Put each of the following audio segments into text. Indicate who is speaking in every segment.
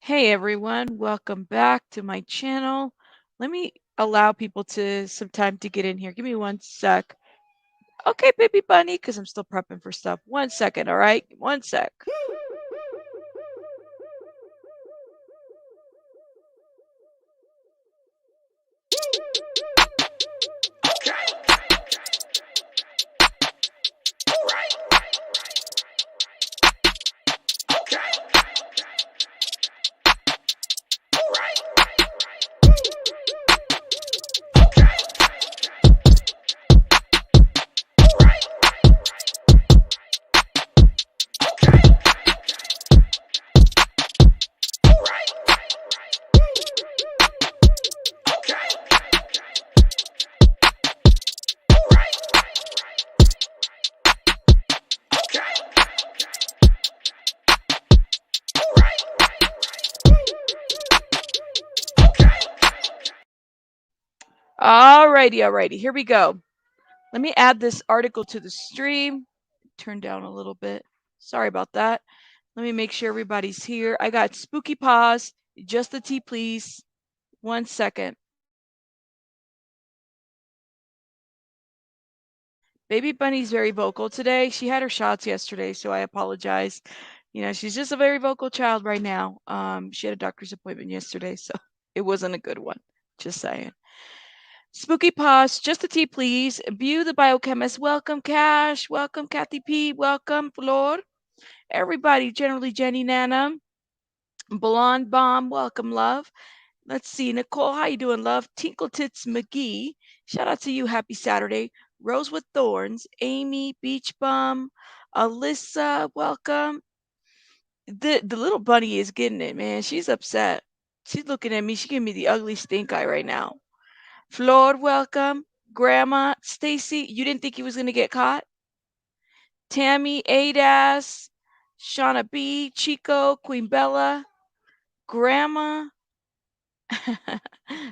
Speaker 1: Hey everyone, welcome back to my channel. Let me allow people some time to get in here. Give me 1 sec. Okay, baby bunny, because I'm still prepping for stuff. 1 second, all right? 1 sec. Alrighty. Here we go. Let me add this article to the stream. Turn down a little bit. Sorry about that. Let me make sure everybody's here. I got spooky paws. Just the tea, please. 1 second. Baby Bunny's very vocal today. She had her shots yesterday, so I apologize. She's just a very vocal child right now. She had a doctor's appointment yesterday, so it wasn't a good one. Just saying. Spooky Paws, just a tea, please. View the biochemist. Welcome, Cash. Welcome, Kathy P. Welcome, Flor. Everybody, generally Jenny Nana. Blonde Bomb, welcome, love. Let's see, Nicole, how you doing, love? Tinkle Tits McGee, shout out to you. Happy Saturday. Rose with Thorns, Amy, Beach Bum, Alyssa, welcome. The little bunny is getting it, man. She's upset. She's looking at me. She giving me the ugly stink eye right now. Flor, welcome. Grandma, Stacy, you didn't think he was gonna get caught? Tammy, Adas, Shauna B, Chico, Queen Bella, Grandma,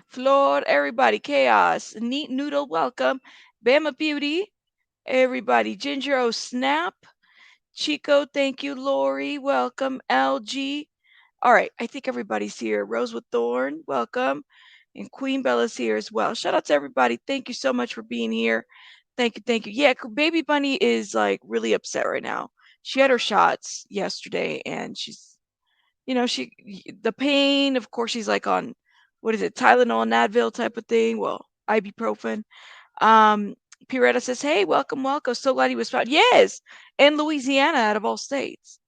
Speaker 1: Flor, everybody, Chaos, Neat Noodle, welcome. Bama Beauty, everybody, Ginger O Snap, Chico, thank you. Lori, welcome. LG. All right, I think everybody's here. Rose with Thorn, welcome. And Queen Bella's here as well. Shout out to everybody. Thank you so much for being here. Thank you. Yeah, Baby Bunny is like really upset right now. She had her shots yesterday and the pain, of course, she's like on, what is it, Tylenol and Advil type of thing. Well, ibuprofen. Um, Piretta says, hey, welcome. So glad he was found. Yes, in Louisiana, out of all states.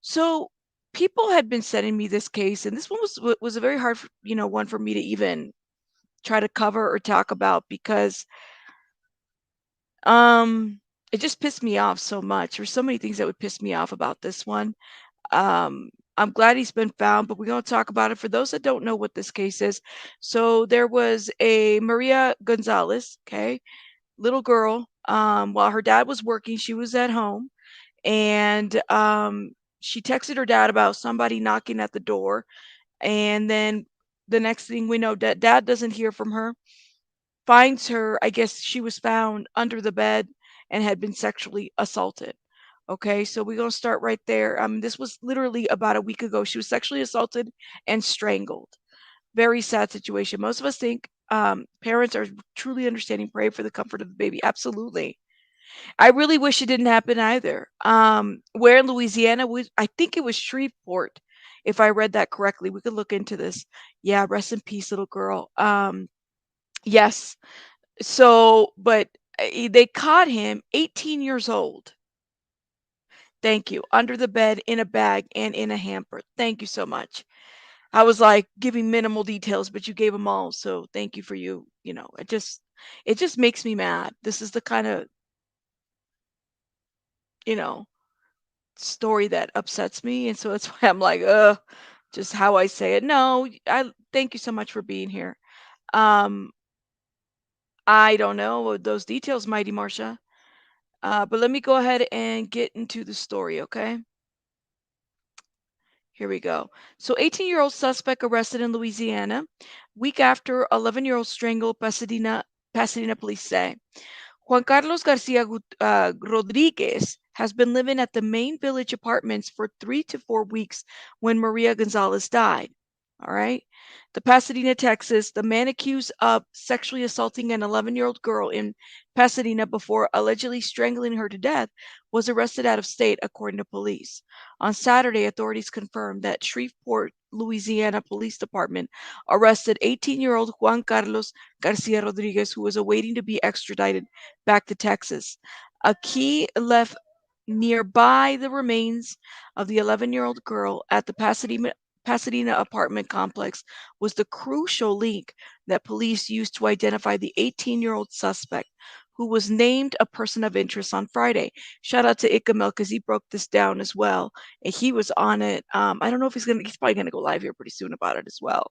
Speaker 1: So people had been sending me this case, and this one was a very hard, one for me to even try to cover or talk about because it just pissed me off so much. There's so many things that would piss me off about this one. I'm glad he's been found, but we're going to talk about it for those that don't know what this case is. So there was a Maria Gonzalez, okay, little girl. While her dad was working, she was at home, and she texted her dad about somebody knocking at the door. And then the next thing we know, dad doesn't hear from her, finds her. I guess she was found under the bed and had been sexually assaulted. Okay, so we're gonna start right there. This was literally about a week ago. She was sexually assaulted and strangled. Very sad situation. Most of us think parents are truly understanding. Pray for the comfort of the baby. Absolutely. I really wish it didn't happen either. Where in Louisiana? I think it was Shreveport, if I read that correctly. We could look into this. Yeah, rest in peace, little girl. Yes. So, but they caught him, 18 years old. Thank you. Under the bed, in a bag, and in a hamper. Thank you so much. I was like giving minimal details, but you gave them all. So thank you for you. It just makes me mad. This is the kind of, you know, story that upsets me. And so that's why I'm like, just how I say it. No, I thank you so much for being here. Um, I don't know those details, Mighty Marcia. But let me go ahead and get into the story, okay? Here we go. So 18-year-old suspect arrested in Louisiana, week after 11-year-old strangled, Pasadena police say. Juan Carlos Garcia Rodriguez, has been living at the main village apartments for 3 to 4 weeks when Maria Gonzalez died. All right. The Pasadena, Texas, the man accused of sexually assaulting an 11-year-old girl in Pasadena before allegedly strangling her to death was arrested out of state, according to police. On Saturday, authorities confirmed that Shreveport, Louisiana Police Department arrested 18-year-old Juan Carlos Garcia-Rodriguez, who was awaiting to be extradited back to Texas. A key left nearby the remains of the 11-year-old girl at the Pasadena apartment complex was the crucial link that police used to identify the 18-year-old suspect, who was named a person of interest on Friday. Shout out to Ikamel because he broke this down as well, and he was on it. I don't know if he's probably gonna go live here pretty soon about it as well.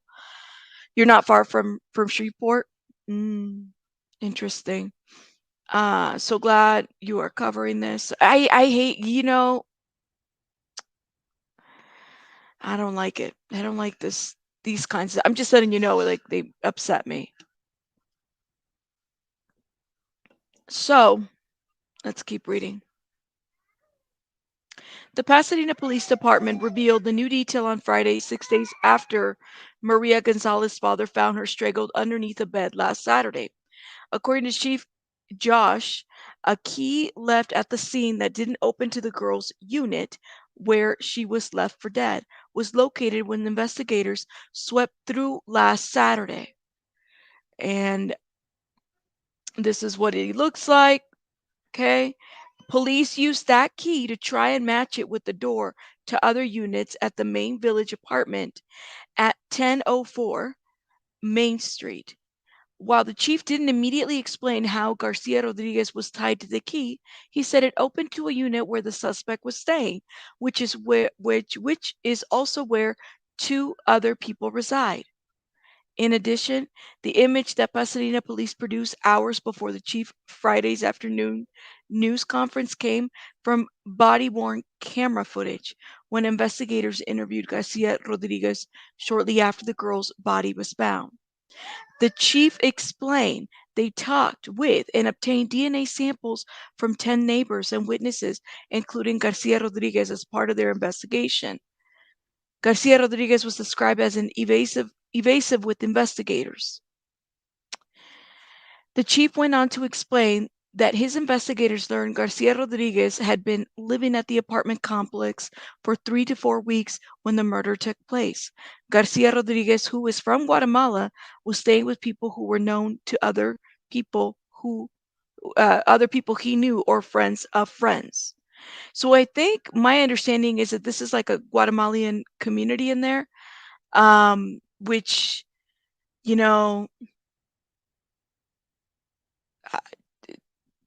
Speaker 1: You're not far from Shreveport. Mm, interesting. So glad you are covering this. I hate, I don't like it. I don't like these kinds of, I'm just letting you know, like, they upset me. So let's keep reading. The Pasadena Police Department revealed the new detail on Friday, 6 days after Maria Gonzalez's father found her strangled underneath a bed last Saturday. According to Chief Josh, a key left at the scene that didn't open to the girl's unit, where she was left for dead, was located when investigators swept through last Saturday. And this is what it looks like. Okay. Police used that key to try and match it with the door to other units at the main village apartment at 1004 Main Street. While the chief didn't immediately explain how Garcia-Rodriguez was tied to the key, he said it opened to a unit where the suspect was staying, which is also where two other people reside. In addition, the image that Pasadena police produced hours before the chief Friday's afternoon news conference came from body-worn camera footage when investigators interviewed Garcia-Rodriguez shortly after the girl's body was found. The chief explained they talked with and obtained DNA samples from 10 neighbors and witnesses, including Garcia-Rodriguez, as part of their investigation. Garcia-Rodriguez was described as an evasive with investigators. The chief went on to explain that his investigators learned Garcia-Rodriguez had been living at the apartment complex for 3 to 4 weeks when the murder took place. Garcia-Rodriguez, who is from Guatemala, was staying with people who were known to people who other people he knew or friends of friends. So I think my understanding is that this is like a Guatemalan community in there, which, you know, uh,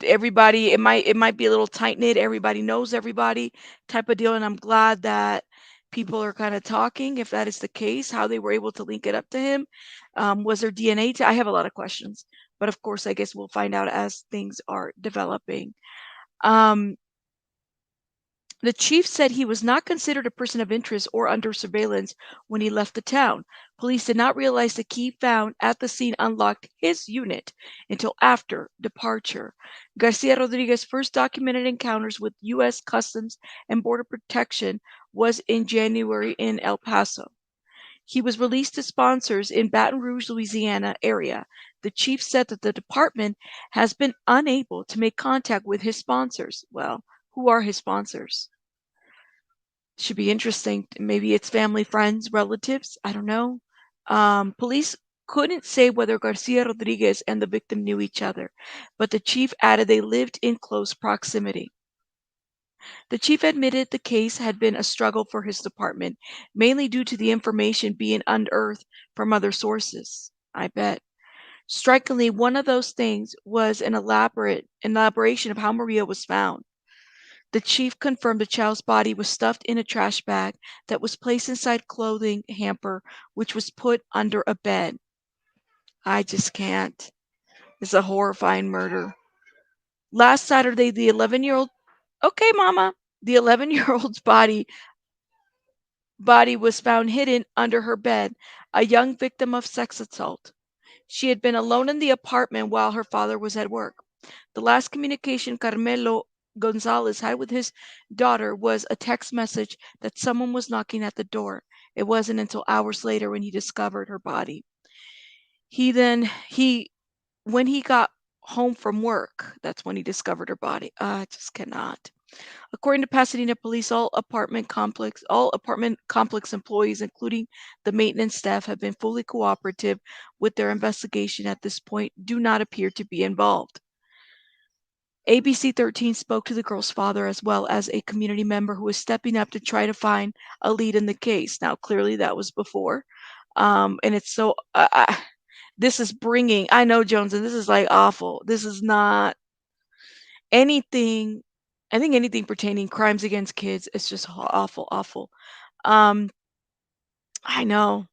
Speaker 1: everybody, it might be a little tight knit. Everybody knows everybody type of deal, and I'm glad that people are kind of talking. If that is the case, how they were able to link it up to him, was there DNA? I have a lot of questions, but of course, I guess we'll find out as things are developing. Um, The chief said he was not considered a person of interest or under surveillance when he left the town. Police did not realize the key found at the scene unlocked his unit until after departure. Garcia Rodriguez's first documented encounters with U.S. Customs and Border Protection was in January in El Paso. He was released to sponsors in Baton Rouge, Louisiana area. The chief said that the department has been unable to make contact with his sponsors. Well, who are his sponsors? Should be interesting. Maybe it's family, friends, relatives. I don't know. Police couldn't say whether Garcia Rodriguez and the victim knew each other, but the chief added they lived in close proximity. The chief admitted the case had been a struggle for his department, mainly due to the information being unearthed from other sources. I bet. Strikingly, one of those things was an elaboration of how Maria was found. The chief confirmed the child's body was stuffed in a trash bag that was placed inside clothing hamper, which was put under a bed. I just can't. It's a horrifying murder. Last Saturday, the 11-year-old, okay, mama, the 11-year-old's body was found hidden under her bed, a young victim of sex assault. She had been alone in the apartment while her father was at work. The last communication Carmelo Gonzalez had with his daughter was a text message that someone was knocking at the door. It wasn't until hours later when he discovered her body. He when he got home from work, that's when he discovered her body. I just cannot. According to Pasadena police, all apartment complex employees, including the maintenance staff, have been fully cooperative with their investigation at this point, do not appear to be involved. ABC 13 spoke to the girl's father as well as a community member who was stepping up to try to find a lead in the case. Now, clearly that was before. And it's so, this is bringing, I know, Jones, and this is like awful. This is not anything, I think anything pertaining crimes against kids is just awful, awful. Um, I know.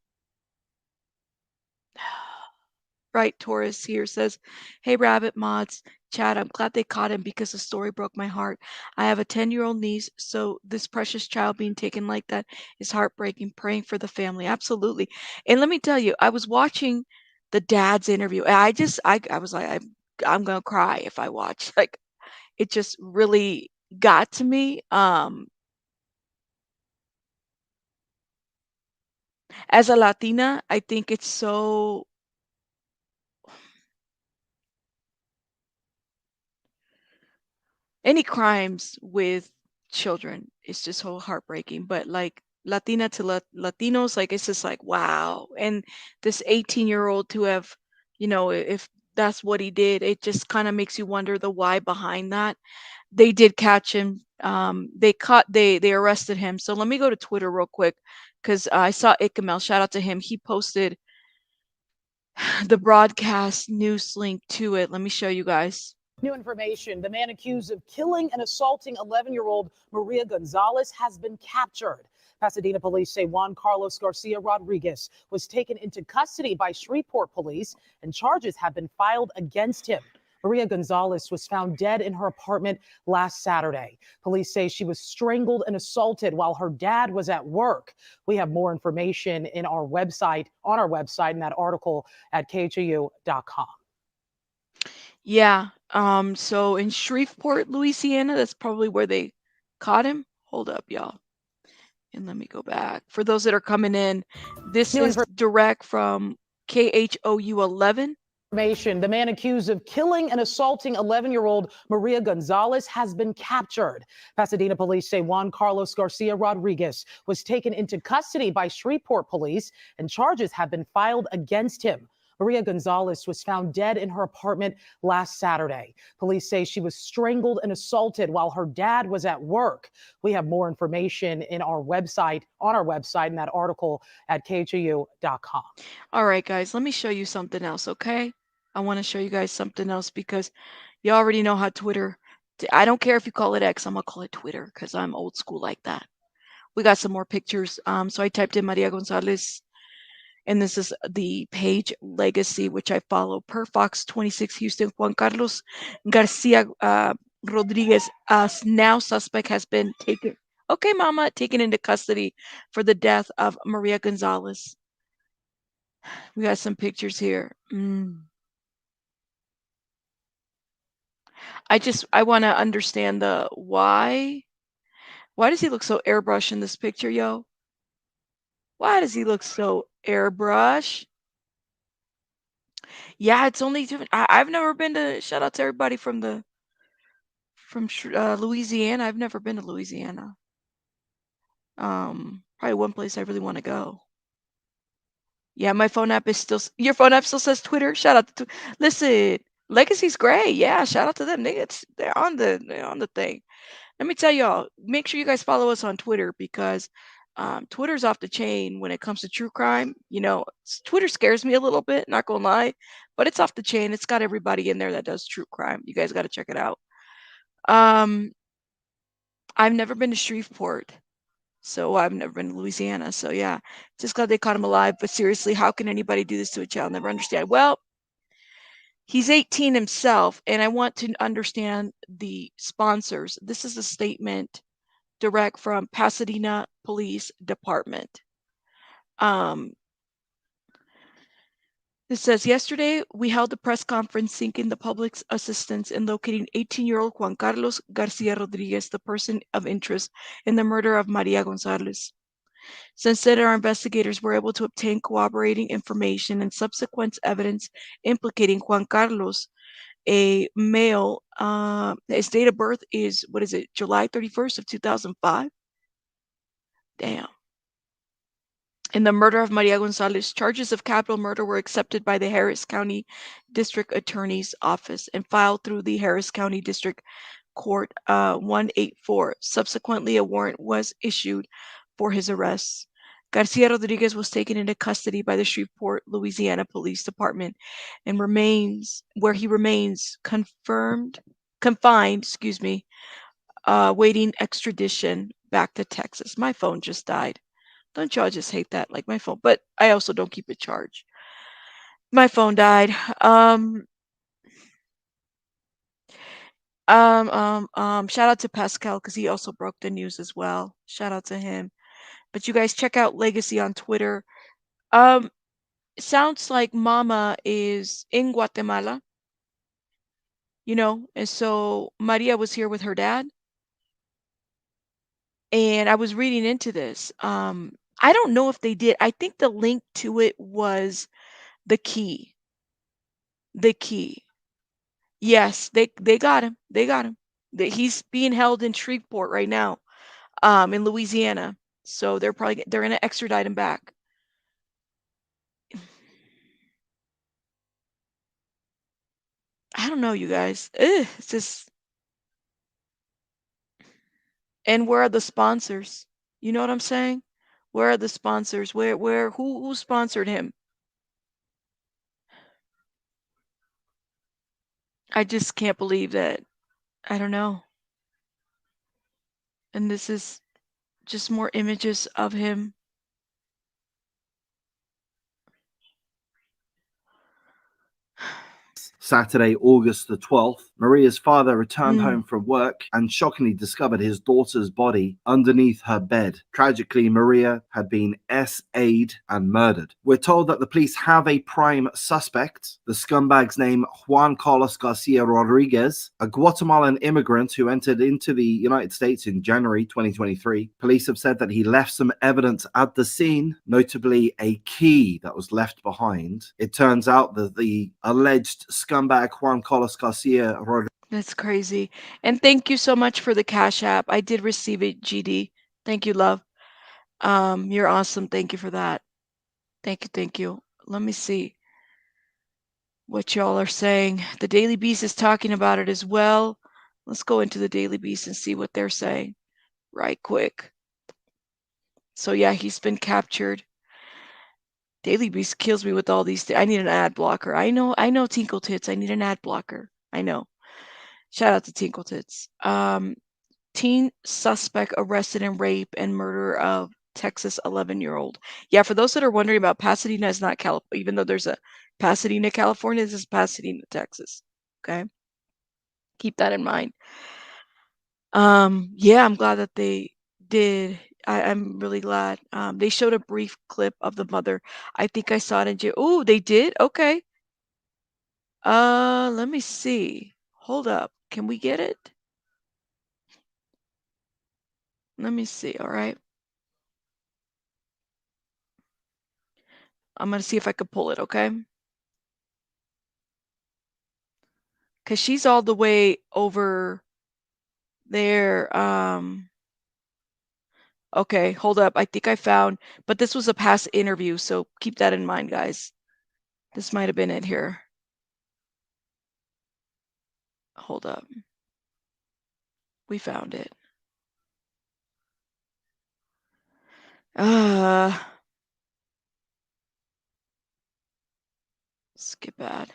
Speaker 1: Right, Taurus here says, "Hey, Rabbit Mods, Chad, I'm glad they caught him because the story broke my heart. I have a 10-year-old niece, so this precious child being taken like that is heartbreaking. Praying for the family." Absolutely. And let me tell you, I was watching the dad's interview. And I was like, I'm gonna cry if I watch. Like, it just really got to me. As a Latina, I think it's so any crimes with children is just so heartbreaking. But like Latina to Latinos, like it's just like wow. And this 18-year-old to have, if that's what he did, it just kind of makes you wonder the why behind that. They did catch him. They arrested him. So let me go to Twitter real quick because I saw Ikamel. Shout out to him. He posted the broadcast news link to it. Let me show you guys.
Speaker 2: New information. The man accused of killing and assaulting 11-year-old Maria Gonzalez has been captured. Pasadena police say Juan Carlos Garcia-Rodriguez was taken into custody by Shreveport police and charges have been filed against him. Maria Gonzalez was found dead in her apartment last Saturday. Police say she was strangled and assaulted while her dad was at work. We have more information on our website in that article at KTRK.com.
Speaker 1: Yeah. So in Shreveport, Louisiana, that's probably where they caught him. Hold up, y'all. And let me go back. For those that are coming in, this is direct from KHOU 11.
Speaker 2: The man accused of killing and assaulting 11-year-old Maria Gonzalez has been captured. Pasadena police say Juan Carlos Garcia-Rodriguez was taken into custody by Shreveport police and charges have been filed against him. Maria Gonzalez was found dead in her apartment last Saturday. Police say she was strangled and assaulted while her dad was at work. We have more information on our website in that article at KHOU.com.
Speaker 1: All right, guys, let me show you something else, okay? I want to show you guys something else because you already know how Twitter, I don't care if you call it X, I'm going to call it Twitter because I'm old school like that. We got some more pictures. So I typed in Maria Gonzalez, and this is the page Legacy, which I follow per Fox 26 Houston. Juan Carlos Garcia Rodriguez, now suspect, has been taken. Okay, mama, taken into custody for the death of Maria Gonzalez. We got some pictures here. I want to understand the why. Why does he look so airbrush in this picture, yo? Why does he look so airbrush? Yeah, it's only different. I've never been to. Shout out to everybody from Louisiana. I've never been to Louisiana. Probably one place I really want to go. Yeah, my phone app is still. Your phone app still says Twitter. Shout out to. Listen, Legacy's great. Yeah, shout out to them. They're on the thing. Let me tell y'all. Make sure you guys follow us on Twitter because Twitter's off the chain when it comes to true crime. Twitter scares me a little bit. Not gonna lie, but it's off the chain. It's got everybody in there that does true crime. You guys got to check it out. Um, I've never been to Shreveport. So I've never been to Louisiana. So yeah, just glad they caught him alive. But seriously, how can anybody do this to a child? Never understand. Well, he's 18 himself, and I want to understand the sponsors. This is a statement direct from Pasadena Police Department. Um, It says, yesterday we held a press conference seeking the public's assistance in locating 18-year-old Juan Carlos Garcia-Rodriguez, the person of interest in the murder of Maria Gonzalez. Since then, our investigators were able to obtain corroborating information and subsequent evidence implicating Juan Carlos, a male. His date of birth is, what is it, July 31st of 2005? Damn. In the murder of Maria Gonzalez, charges of capital murder were accepted by the Harris County District Attorney's Office and filed through the Harris County District Court 184. Subsequently, a warrant was issued for his arrest. Garcia-Rodriguez was taken into custody by the Shreveport, Louisiana Police Department and remains confined, waiting extradition back to Texas. My phone just died. Don't y'all just hate that? Like my phone, but I also don't keep it charged. My phone died. Shout out to Pascal because he also broke the news as well. Shout out to him. But you guys check out Legacy on Twitter. It sounds like Mama is in Guatemala, and so Maria was here with her dad. And I was reading into this. I don't know if they did. I think the link to it was the key. The key. Yes, they got him. They got him. He's being held in Shreveport right now, in Louisiana. So they're gonna extradite him back. I don't know, you guys. It's just. And where are the sponsors? You know what I'm saying? Where are the sponsors? Who sponsored him? I just can't believe that. I don't know. And this is just more images of him.
Speaker 3: Saturday, August the 12th, Maria's father returned home from work and shockingly discovered his daughter's body underneath her bed. Tragically, Maria had been SA'd and murdered. We're told that the police have a prime suspect, the scumbag's name Juan Carlos Garcia-Rodriguez, a Guatemalan immigrant who entered into the United States in January 2023. Police have said that he left some evidence at the scene, notably a key that was left behind. It turns out that the alleged scumbag Juan Carlos Garcia-Rodriguez.
Speaker 1: That's crazy. And thank you so much for the Cash App. I did receive it, GD. Thank you, love. You're awesome. Thank you for that. Thank you, thank you. Let me see what y'all are saying. The Daily Beast is talking about it as well. Let's go into the Daily Beast and see what they're saying right quick. So yeah, he's been captured. Daily Beast kills me with all these. I need an ad blocker. I know, Tinkle Tits. I need an ad blocker. I know. Shout out to Tinkle Tits. Teen suspect arrested in rape and murder of Texas 11-year-old. Yeah, for those that are wondering about, Pasadena is not California. Even though there's a Pasadena, California, this is Pasadena, Texas. Okay, keep that in mind. Yeah, I'm glad that they did. I'm really glad. They showed a brief clip of the mother. I think I saw it in jail. Oh, they did? Okay. Let me see. Hold up. Can we get it? Let me see. All right. I'm gonna see if I could pull it, okay? Because she's all the way over there. Okay, hold up. I think I found, but this was a past interview, so keep that in mind, guys. This might have been it here. Hold up. We found it. Skip ad.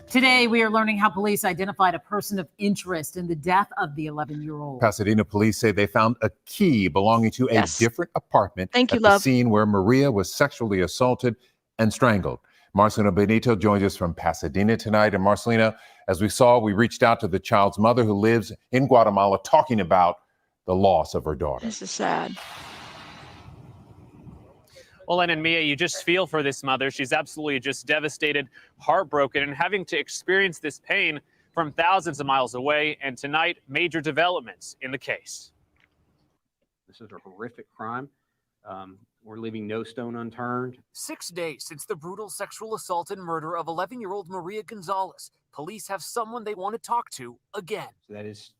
Speaker 2: Today, we are learning how police identified a person of interest in the death of the 11-year-old.
Speaker 4: Pasadena police say they found a key belonging to a different apartment
Speaker 1: at
Speaker 4: the scene where Maria was sexually assaulted and strangled. Marcelina Benito joins us from Pasadena tonight. And Marcelina, as we saw, we reached out to the child's mother who lives in Guatemala talking about the loss of her daughter.
Speaker 1: This is sad.
Speaker 5: Well, and Mia, you just feel for this mother. She's absolutely just devastated, heartbroken, and having to experience this pain from thousands of miles away. And tonight, major developments in the case.
Speaker 6: This is a horrific crime. We're leaving no stone unturned.
Speaker 7: 6 days since the brutal sexual assault and murder of 11-year-old Maria Gonzalez, police have someone they want to talk to again.
Speaker 6: So that is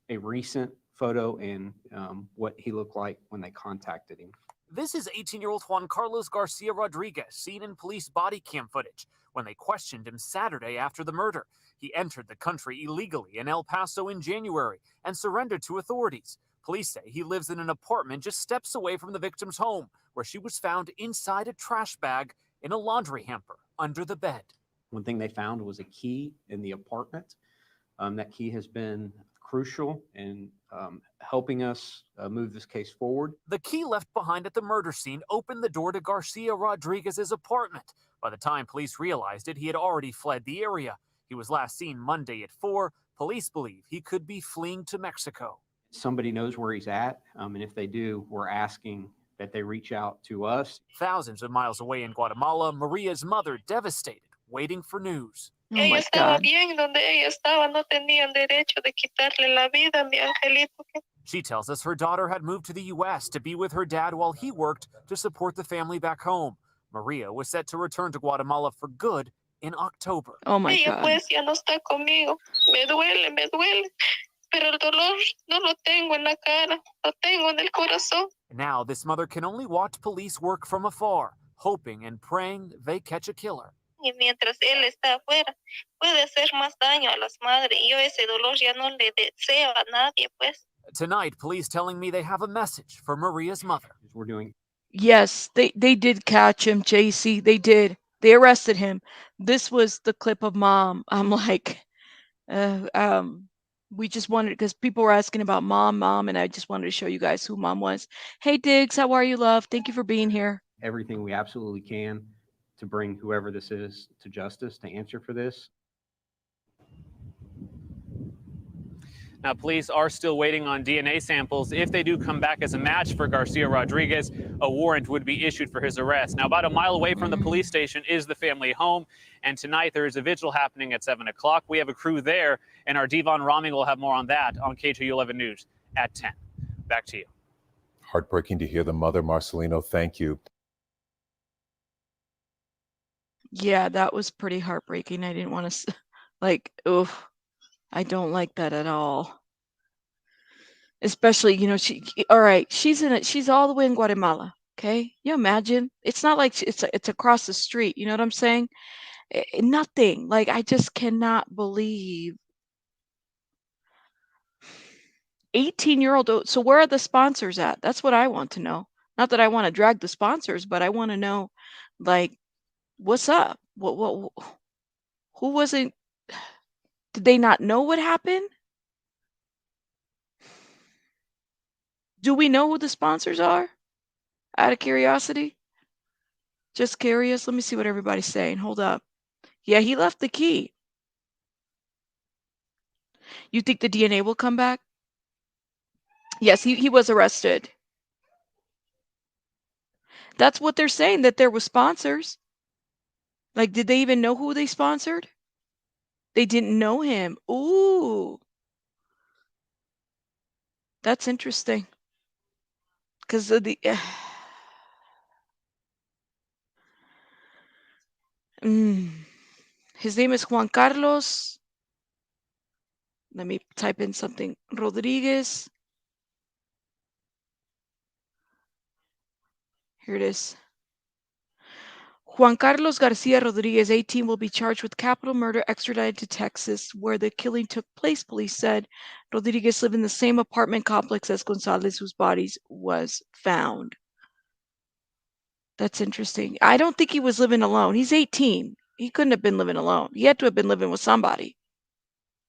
Speaker 6: a recent photo and what he looked like when they contacted him.
Speaker 7: This is 18-year-old Juan Carlos Garcia-Rodriguez, seen in police body cam footage when they questioned him Saturday after the murder. He entered the country illegally in El Paso in January and surrendered to authorities. Police say he lives in an apartment just steps away from the victim's home, where she was found inside a trash bag in a laundry hamper under the bed.
Speaker 6: One thing they found was a key in the apartment. That key has been crucial in helping us move this case forward.
Speaker 7: The key left behind at the murder scene opened the door to Garcia-Rodriguez's apartment. By the time police realized it, he had already fled the area. He was last seen Monday at 4. Police believe he could be fleeing to Mexico.
Speaker 6: Somebody knows where he's at, and if they do, we're asking that they reach out to us.
Speaker 7: Thousands of miles away in Guatemala, Maria's mother devastated, waiting for news.
Speaker 1: Oh my God.
Speaker 7: She tells us her daughter had moved to the U.S. to be with her dad while he worked to support the family back home. Maria was set to return to Guatemala for good in October.
Speaker 1: Oh my God.
Speaker 7: Now this mother can only watch police work from afar, hoping and praying they catch a killer.
Speaker 8: Y mientras él está afuera, puede hacer más daño a las madres. Y yo ese dolor ya no le deseo a nadie, pues.
Speaker 7: Tonight, police telling me they have a message for Maria's mother.
Speaker 6: We're doing.
Speaker 1: Yes, they did catch him, JC. They did. They arrested him. This was the clip of mom. I'm like, we just wanted, because people were asking about mom, and I just wanted to show you guys who mom was. Hey, Diggs, how are you, love? Thank you for being here.
Speaker 6: Everything we absolutely can to bring whoever this is to justice, to answer for this.
Speaker 5: Now, police are still waiting on DNA samples. If they do come back as a match for Garcia-Rodriguez, a warrant would be issued for his arrest. Now, about a mile away from the police station is the family home, and tonight there is a vigil happening at 7 o'clock. We have a crew there, and our Devon Roming will have more on that on KTRK 11 News at 10. Back to you.
Speaker 4: Heartbreaking to hear the mother, Marcelino. Thank you.
Speaker 1: Yeah, that was pretty heartbreaking. I didn't want to, like, oof. I don't like that at all. Especially, you know, all right, she's all the way in Guatemala. Okay. You imagine? It's not like it's across the street. You know what I'm saying? Nothing. Like, I just cannot believe 18-year-old. So where are the sponsors at? That's what I want to know. Not that I want to drag the sponsors, but I want to know, like, what's up? Who wasn't? Did they not know what happened? Do we know who the sponsors are? Out of curiosity? Just curious. Let me see what everybody's saying. Hold up. Yeah, he left the key. You think the DNA will come back? Yes, he was arrested. That's what they're saying, that there were sponsors. Like, did they even know who they sponsored? They didn't know him. Ooh. That's interesting. Because of the... His name is Juan Carlos. Let me type in something. Rodriguez. Here it is. Juan Carlos Garcia-Rodriguez, 18, will be charged with capital murder, extradited to Texas, where the killing took place, police said. Rodriguez lived in the same apartment complex as Gonzalez, whose body was found. That's interesting. I don't think he was living alone. He's 18. He couldn't have been living alone. He had to have been living with somebody.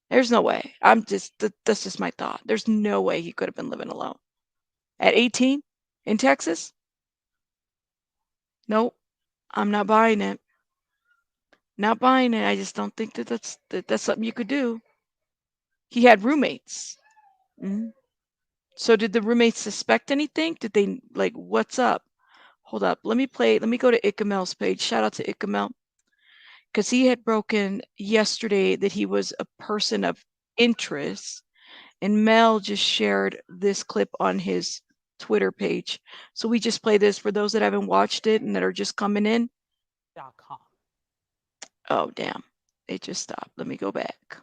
Speaker 1: There's no way. That's just my thought. There's no way he could have been living alone. At 18 in Texas? Nope. I'm not buying it. Not buying it. I just don't think that's something you could do. He had roommates. So did the roommates suspect anything? Did they, like, what's up? hold up. Let me go to Ikamel's page. Shout out to Ikamel, because he had broken yesterday that he was a person of interest. And Mel just shared this clip on his Twitter page. So we just play this for those that haven't watched it and that are just coming in.
Speaker 2: .com.
Speaker 1: Oh, damn. It just stopped. Let me go back.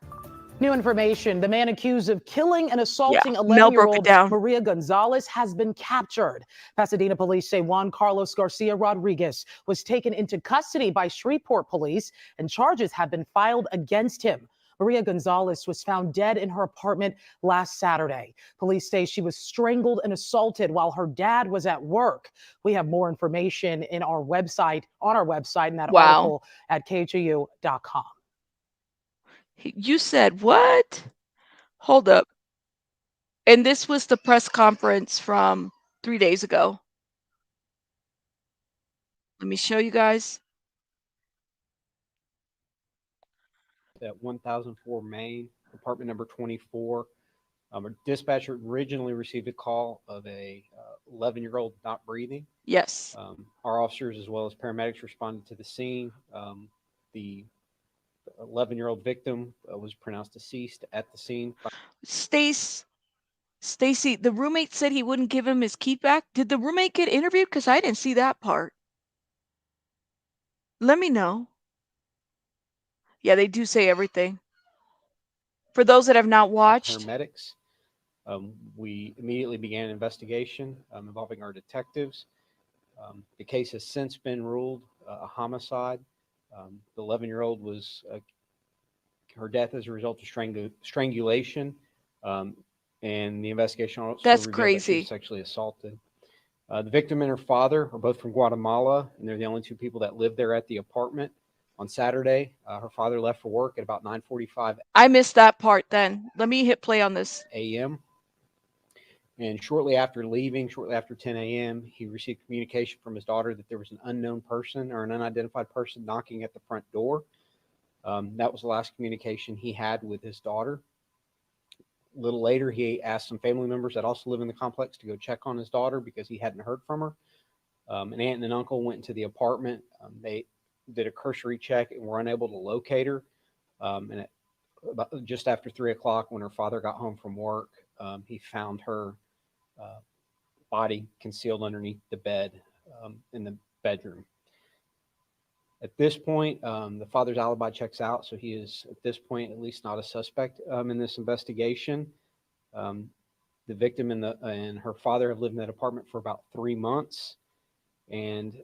Speaker 2: New information. The man accused of killing and assaulting
Speaker 1: Mel broke it
Speaker 2: 11-year-old
Speaker 1: down.
Speaker 2: Maria Gonzalez has been captured. Pasadena police say Juan Carlos Garcia-Rodriguez was taken into custody by Shreveport police and charges have been filed against him. Maria Gonzalez was found dead in her apartment last Saturday. Police say she was strangled and assaulted while her dad was at work. We have more information on our website in that article at KTRK.com.
Speaker 1: You said what? Hold up. And this was the press conference from 3 days ago. Let me show you guys.
Speaker 6: At 1004 Main, apartment number 24. A dispatcher originally received a call of a 11-year-old not breathing.
Speaker 1: Yes.
Speaker 6: Our officers as well as paramedics responded to the scene. The 11-year-old victim was pronounced deceased at the scene.
Speaker 1: Stacy, the roommate said he wouldn't give him his key back. Did the roommate get interviewed? Because I didn't see that part. Let me know. Yeah, they do say everything. For those that have not watched.
Speaker 6: Paramedics. We immediately began an investigation involving our detectives. The case has since been ruled a homicide. The 11-year-old was her death as a result of strangulation, and the investigation also revealed that she was sexually assaulted. The victim and her father are both from Guatemala, and they're the only two people that lived there at the apartment. On Saturday, her father left for work at about 9:45.
Speaker 1: I missed that part then. Let me hit play on this.
Speaker 6: A.m. And shortly after leaving, shortly after 10 a.m., he received communication from his daughter that there was an unknown person or an unidentified person knocking at the front door. That was the last communication he had with his daughter. A little later, he asked some family members that also live in the complex to go check on his daughter because he hadn't heard from her. An aunt and an uncle went into the apartment. They did a cursory check and were unable to locate her. And just after 3 o'clock, when her father got home from work, he found her body concealed underneath the bed in the bedroom. At this point, the father's alibi checks out, so he is, at this point, at least not a suspect in this investigation. The victim and her father have lived in that apartment for about 3 months. And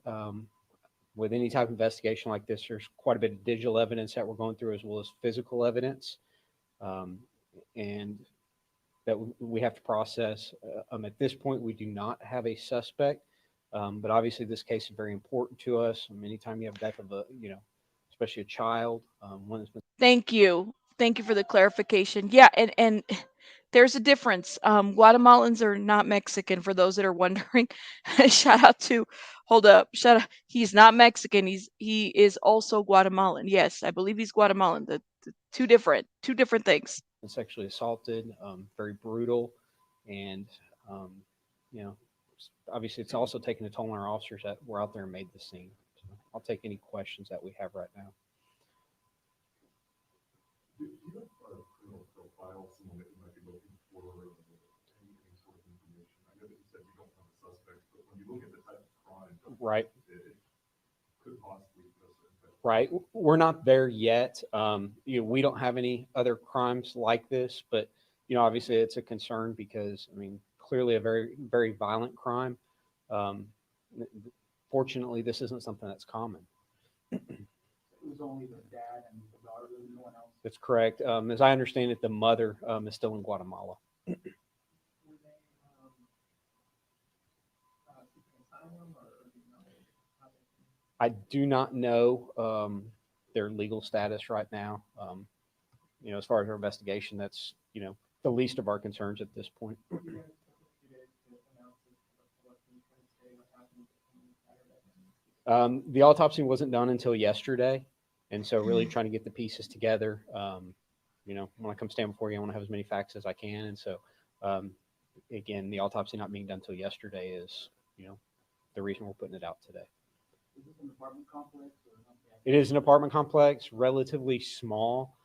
Speaker 6: with any type of investigation like this, there's quite a bit of digital evidence that we're going through as well as physical evidence. And that we have to process. At this point, we do not have a suspect. But obviously, this case is very important to us. Anytime you have death of a, especially a child, one that's been.
Speaker 1: Thank you for the clarification. Yeah, and there's a difference. Guatemalans are not Mexican. For those that are wondering, shout out. He's not Mexican. He is also Guatemalan. Yes, I believe he's Guatemalan. The two different things.
Speaker 6: Sexually assaulted, very brutal, and obviously it's also taken a toll on our officers that were out there and made the scene. So I'll take any questions that we have right now.
Speaker 9: Do you have a criminal profile, someone that you might be looking for, any sort of information? I know that you said you don't have a suspect, but when you look at the type of crime,
Speaker 6: right,
Speaker 9: it could possibly.
Speaker 6: Right, we're not there yet. We don't have any other crimes like this, but obviously it's a concern because clearly a very, very violent crime. Fortunately, this isn't something that's common.
Speaker 10: It was only the dad and the daughter, no one else.
Speaker 6: That's correct. As I understand it, the mother is still in Guatemala. I do not know their legal status right now. As far as our investigation, that's the least of our concerns at this point. The autopsy wasn't done until yesterday, and so really trying to get the pieces together. When I come stand before you, I want to have as many facts as I can, and so again, the autopsy not being done until yesterday is the reason we're putting it out today.
Speaker 10: Is this an apartment complex or something?
Speaker 6: It is an apartment complex, relatively small.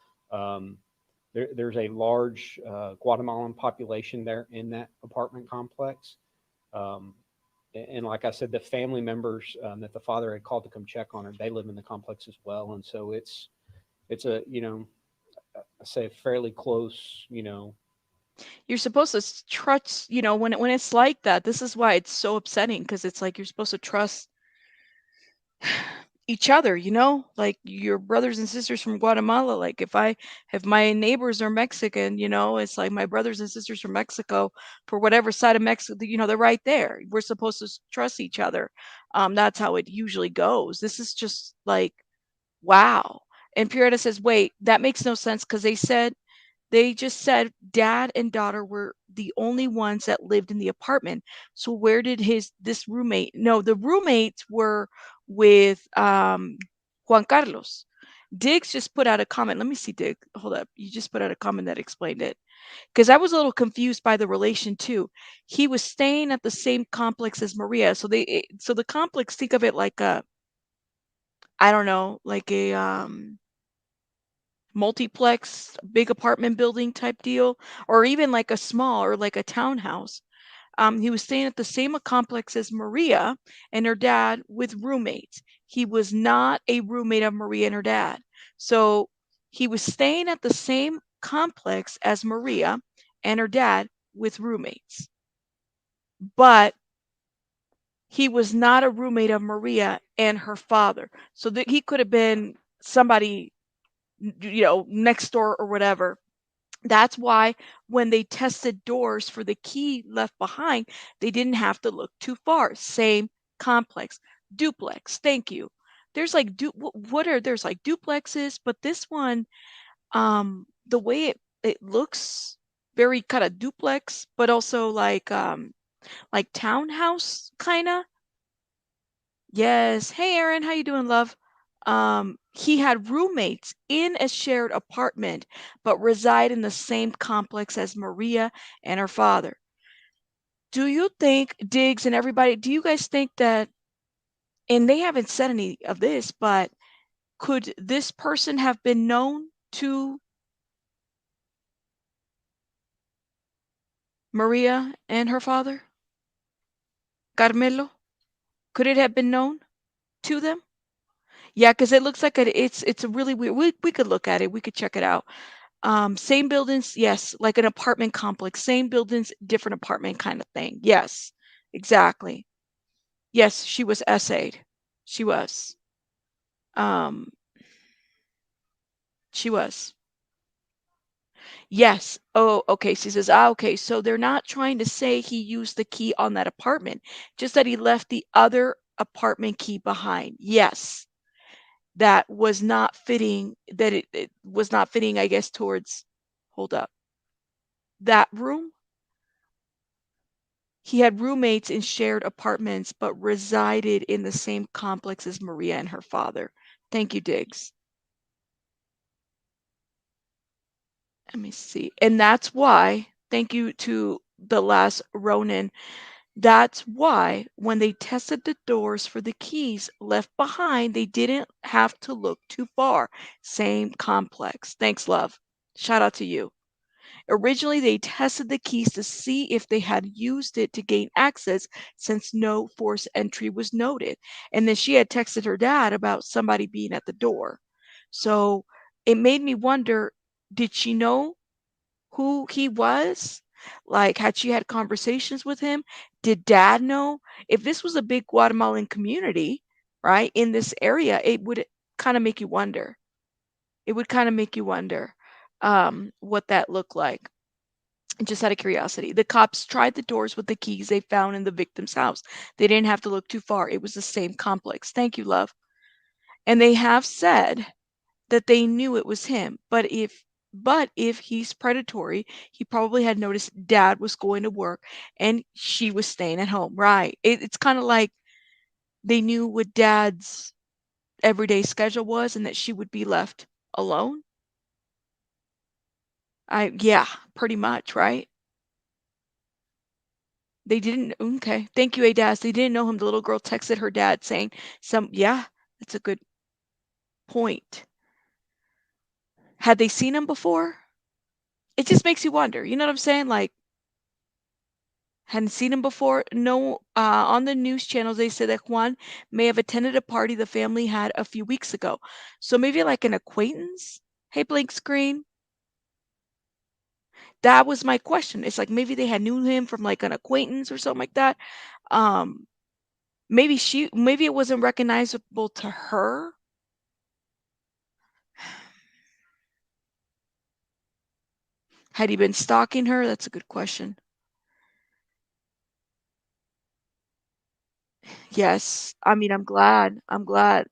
Speaker 6: There's a large Guatemalan population there in that apartment complex. And like I said, the family members that the father had called to come check on her, they live in the complex as well. And so it's a, I say fairly close,
Speaker 1: You're supposed to trust, when it's like that, this is why it's so upsetting, because it's like you're supposed to trust each other, like your brothers and sisters from Guatemala. Like if my neighbors are Mexican, it's like my brothers and sisters from Mexico, for whatever side of Mexico, they're right there. We're supposed to trust each other. That's how it usually goes. This is just like, wow. And Pierretta says, wait, that makes no sense, because they just said dad and daughter were the only ones that lived in the apartment. So where did this roommate? No, the roommates were with Juan Carlos. Diggs just put out a comment. Let me see, Dig. Hold up. You just put out a comment that explained it. Because I was a little confused by the relation too. He was staying at the same complex as Maria. So the complex, think of it like I don't know, like a multiplex, big apartment building type deal, or even like a small or like a townhouse. He was staying at the same complex as Maria and her dad with roommates. He was not a roommate of Maria and her dad. So he was staying at the same complex as Maria and her dad with roommates. But he was not a roommate of Maria and her father. So that he could have been somebody, next door or whatever. That's why when they tested doors for the key left behind, they didn't have to look too far. Same complex, duplex. Thank you. There's like there's like duplexes, but this one, the way it looks, very kind of duplex, but also like townhouse kind of. Yes. Hey, Aaron, how you doing, love? He had roommates in a shared apartment, but reside in the same complex as Maria and her father. Do you think, Diggs and everybody, do you guys think that, and they haven't said any of this, but could this person have been known to Maria and her father? Carmelo? Could it have been known to them? Yeah, because it looks like it's a really weird. We could look at it. We could check it out. Same buildings, yes, like an apartment complex. Same buildings, different apartment kind of thing. Yes, exactly. Yes, she was essayed. She was. Um, she was. Yes. Oh, okay. She says, okay. So they're not trying to say he used the key on that apartment, just that he left the other apartment key behind. Yes. That was not fitting, that it was not fitting, I guess, towards, hold up, that room. He had roommates in shared apartments, but resided in the same complex as Maria and her father. Thank you, Diggs. Let me see. And that's why, thank you to the last Ronin, that's why when they tested the doors for the keys left behind, they didn't have to look too far. Same complex. Thanks, love. Shout out to you. Originally, they tested the keys to see if they had used it to gain access since no forced entry was noted. And then she had texted her dad about somebody being at the door. So it made me wonder, did she know who he was? Like, had she had conversations with him? Did dad know? If this was a big Guatemalan community, right, in this area, it would kind of make you wonder. It would kind of make you wonder what that looked like. Just out of curiosity. The cops tried the doors with the keys they found in the victim's house. They didn't have to look too far. It was the same complex. Thank you, love. And they have said that they knew it was him. But if he's predatory, he probably had noticed dad was going to work and she was staying at home. Right. It's kind of like they knew what dad's everyday schedule was and that she would be left alone. Yeah, pretty much, right? They didn't. Okay. Thank you, Adas. They didn't know him. The little girl texted her dad saying yeah, that's a good point. Had they seen him before? It just makes you wonder. You know what I'm saying? Like, hadn't seen him before. No, on the news channels, they said that Juan may have attended a party the family had a few weeks ago. So maybe like an acquaintance? Hey, blank screen. That was my question. It's like maybe they had knew him from like an acquaintance or something like that. Um, maybe it wasn't recognizable to her. Had he been stalking her? That's a good question. Yes. I mean, I'm glad. I'm glad.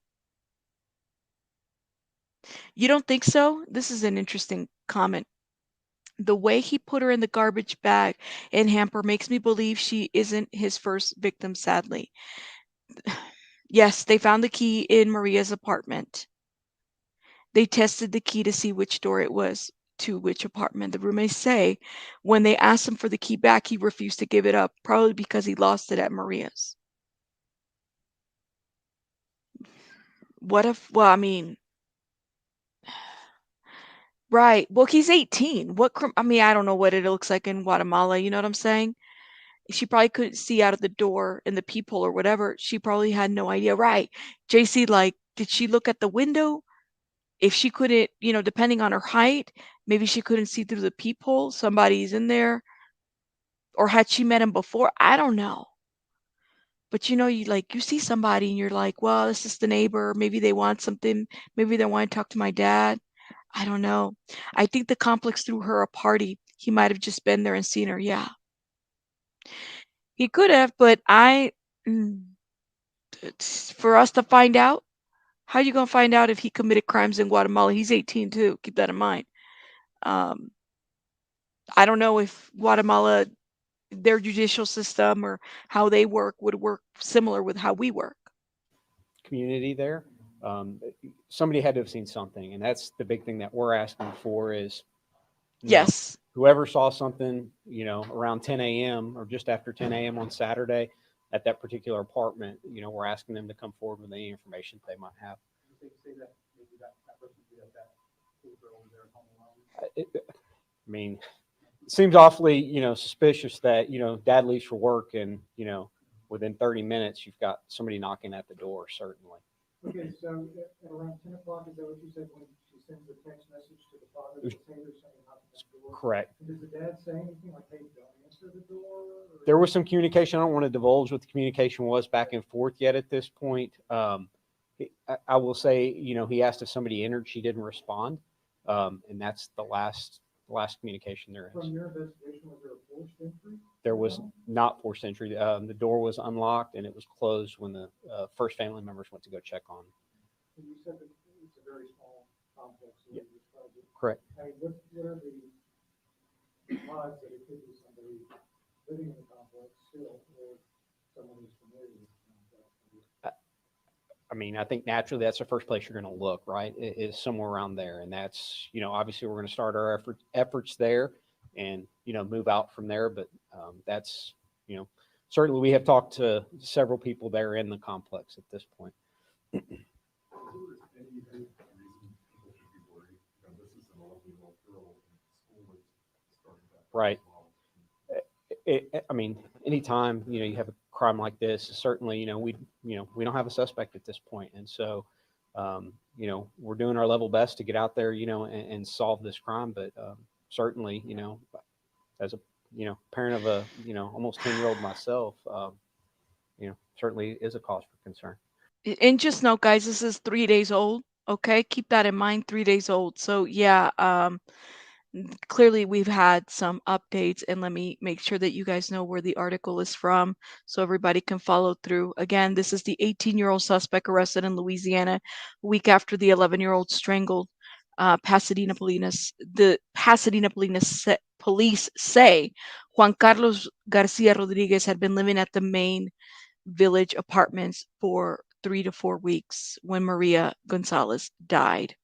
Speaker 1: You don't think so? This is an interesting comment. The way he put her in the garbage bag and hamper makes me believe she isn't his first victim, sadly. Yes, they found the key in Maria's apartment. They tested the key to see which door it was to which apartment. The roommates say when they asked him for the key back, he refused to give it up, probably because he lost it at Maria's. What if, well, I mean, right. Well, he's 18. I mean, I don't know what it looks like in Guatemala. You know what I'm saying? She probably couldn't see out of the door in the peephole or whatever. She probably had no idea. Right. JC, like, did she look at the window? If she couldn't, depending on her height, maybe she couldn't see through the peephole. Somebody's in there. Or had she met him before? I don't know. But you see somebody and you're like, well, this is the neighbor. Maybe they want something. Maybe they want to talk to my dad. I don't know. I think the complex threw her a party. He might have just been there and seen her. Yeah. He could have, but mm, for us to find out, how you gonna find out if he committed crimes in Guatemala? He's 18 too. Keep that in mind. Um, I don't know if Guatemala, their judicial system or how they work would work similar with how we work.
Speaker 6: Community there. Somebody had to have seen something, and that's the big thing that we're asking for is,
Speaker 1: Yes.
Speaker 6: Whoever saw something, around 10 a.m. or just after 10 a.m. on Saturday at that particular apartment, we're asking them to come forward with any information they might have. I mean, it seems awfully, suspicious that, dad leaves for work and, within 30 minutes, you've got somebody knocking at the door, certainly.
Speaker 10: Okay, so at around 10 o'clock, is that what you said when she sends a text message to the father to say there's something knocking at the door?
Speaker 6: Correct.
Speaker 10: And does the dad say anything like, hey, don't answer the door?
Speaker 6: There was some communication. I don't want to divulge what the communication was back and forth yet at this point. I will say, he asked if somebody entered. She didn't respond. And that's the last communication there is.
Speaker 10: From your investigation, was there a forced entry?
Speaker 6: There was not forced entry. The door was unlocked and it was closed when the first family members went to go check on.
Speaker 10: And you said that it's a very small complex. So
Speaker 6: Yeah. Correct.
Speaker 10: I mean, what are the odds that it could be somebody living in the complex still, or someone who's familiar with the complex?
Speaker 6: I mean, I think naturally that's the first place you're going to look, right? Is somewhere around there. And that's, obviously we're going to start our efforts there and, move out from there. But that's, certainly we have talked to several people there in the complex at this point. Right. I mean, anytime, you have a crime like this, certainly, we don't have a suspect at this point. And so, we're doing our level best to get out there, and solve this crime. But certainly, as a, parent of a, almost 10-year-old myself, certainly is a cause for concern.
Speaker 1: And just note, guys, this is 3 days old. Okay, keep that in mind. 3 days old. So yeah, clearly we've had some updates, and let me make sure that you guys know where the article is from so everybody can follow through. Again, this is the 18-year-old suspect arrested in Louisiana a week after the 11-year-old strangled. The Pasadena police say Juan Carlos Garcia-Rodriguez had been living at the main village apartments for 3 to 4 weeks when Maria Gonzalez died.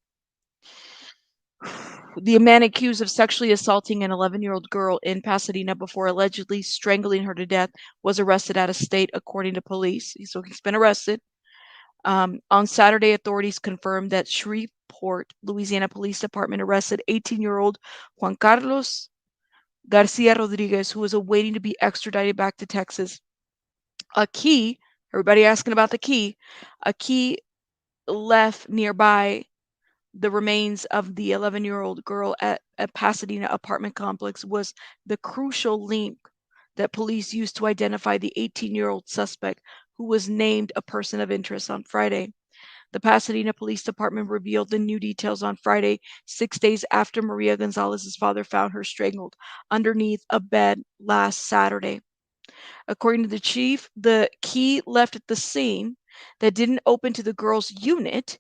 Speaker 1: The man accused of sexually assaulting an 11-year-old girl in Pasadena before allegedly strangling her to death was arrested out of state, according to police. So he's been arrested. On Saturday, authorities confirmed that Shreveport, Louisiana Police Department arrested 18-year-old Juan Carlos Garcia-Rodriguez, who was awaiting to be extradited back to Texas. A key, everybody asking about the key, a key left nearby the remains of the 11-year-old girl at a Pasadena apartment complex was the crucial link that police used to identify the 18-year-old suspect, who was named a person of interest on Friday. The Pasadena Police Department revealed the new details on Friday, 6 days after Maria Gonzalez's father found her strangled underneath a bed last Saturday. According to the chief, the key left at the scene that didn't open to the girl's unit,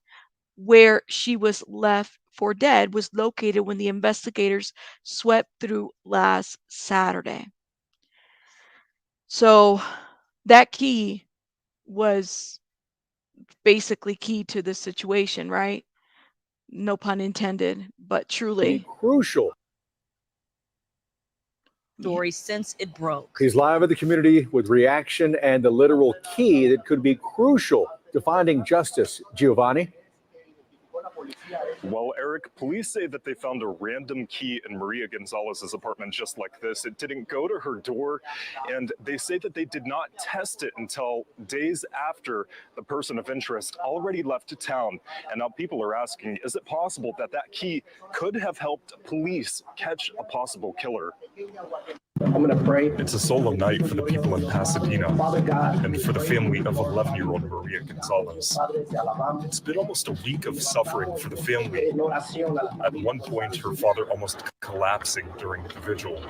Speaker 1: where she was left for dead, was located when the investigators swept through last Saturday. So that key was basically key to this situation, right? No pun intended, but truly
Speaker 11: crucial.
Speaker 12: Story since it broke.
Speaker 11: He's live at the community with reaction and the literal key that could be crucial to finding justice. Giovanni.
Speaker 9: Well, Eric, police say that they found a random key in Maria Gonzalez's apartment just like this. It didn't go to her door, and they say that they did not test it until days after the person of interest already left town. And now people are asking, is it possible that that key could have helped police catch a possible killer?
Speaker 13: I'm going to pray.
Speaker 9: It's a solemn night for the people in Pasadena and for the family of 11-year-old Maria Gonzalez. It's been almost a week of suffering for the family. At one point, her father almost collapsing during the vigil.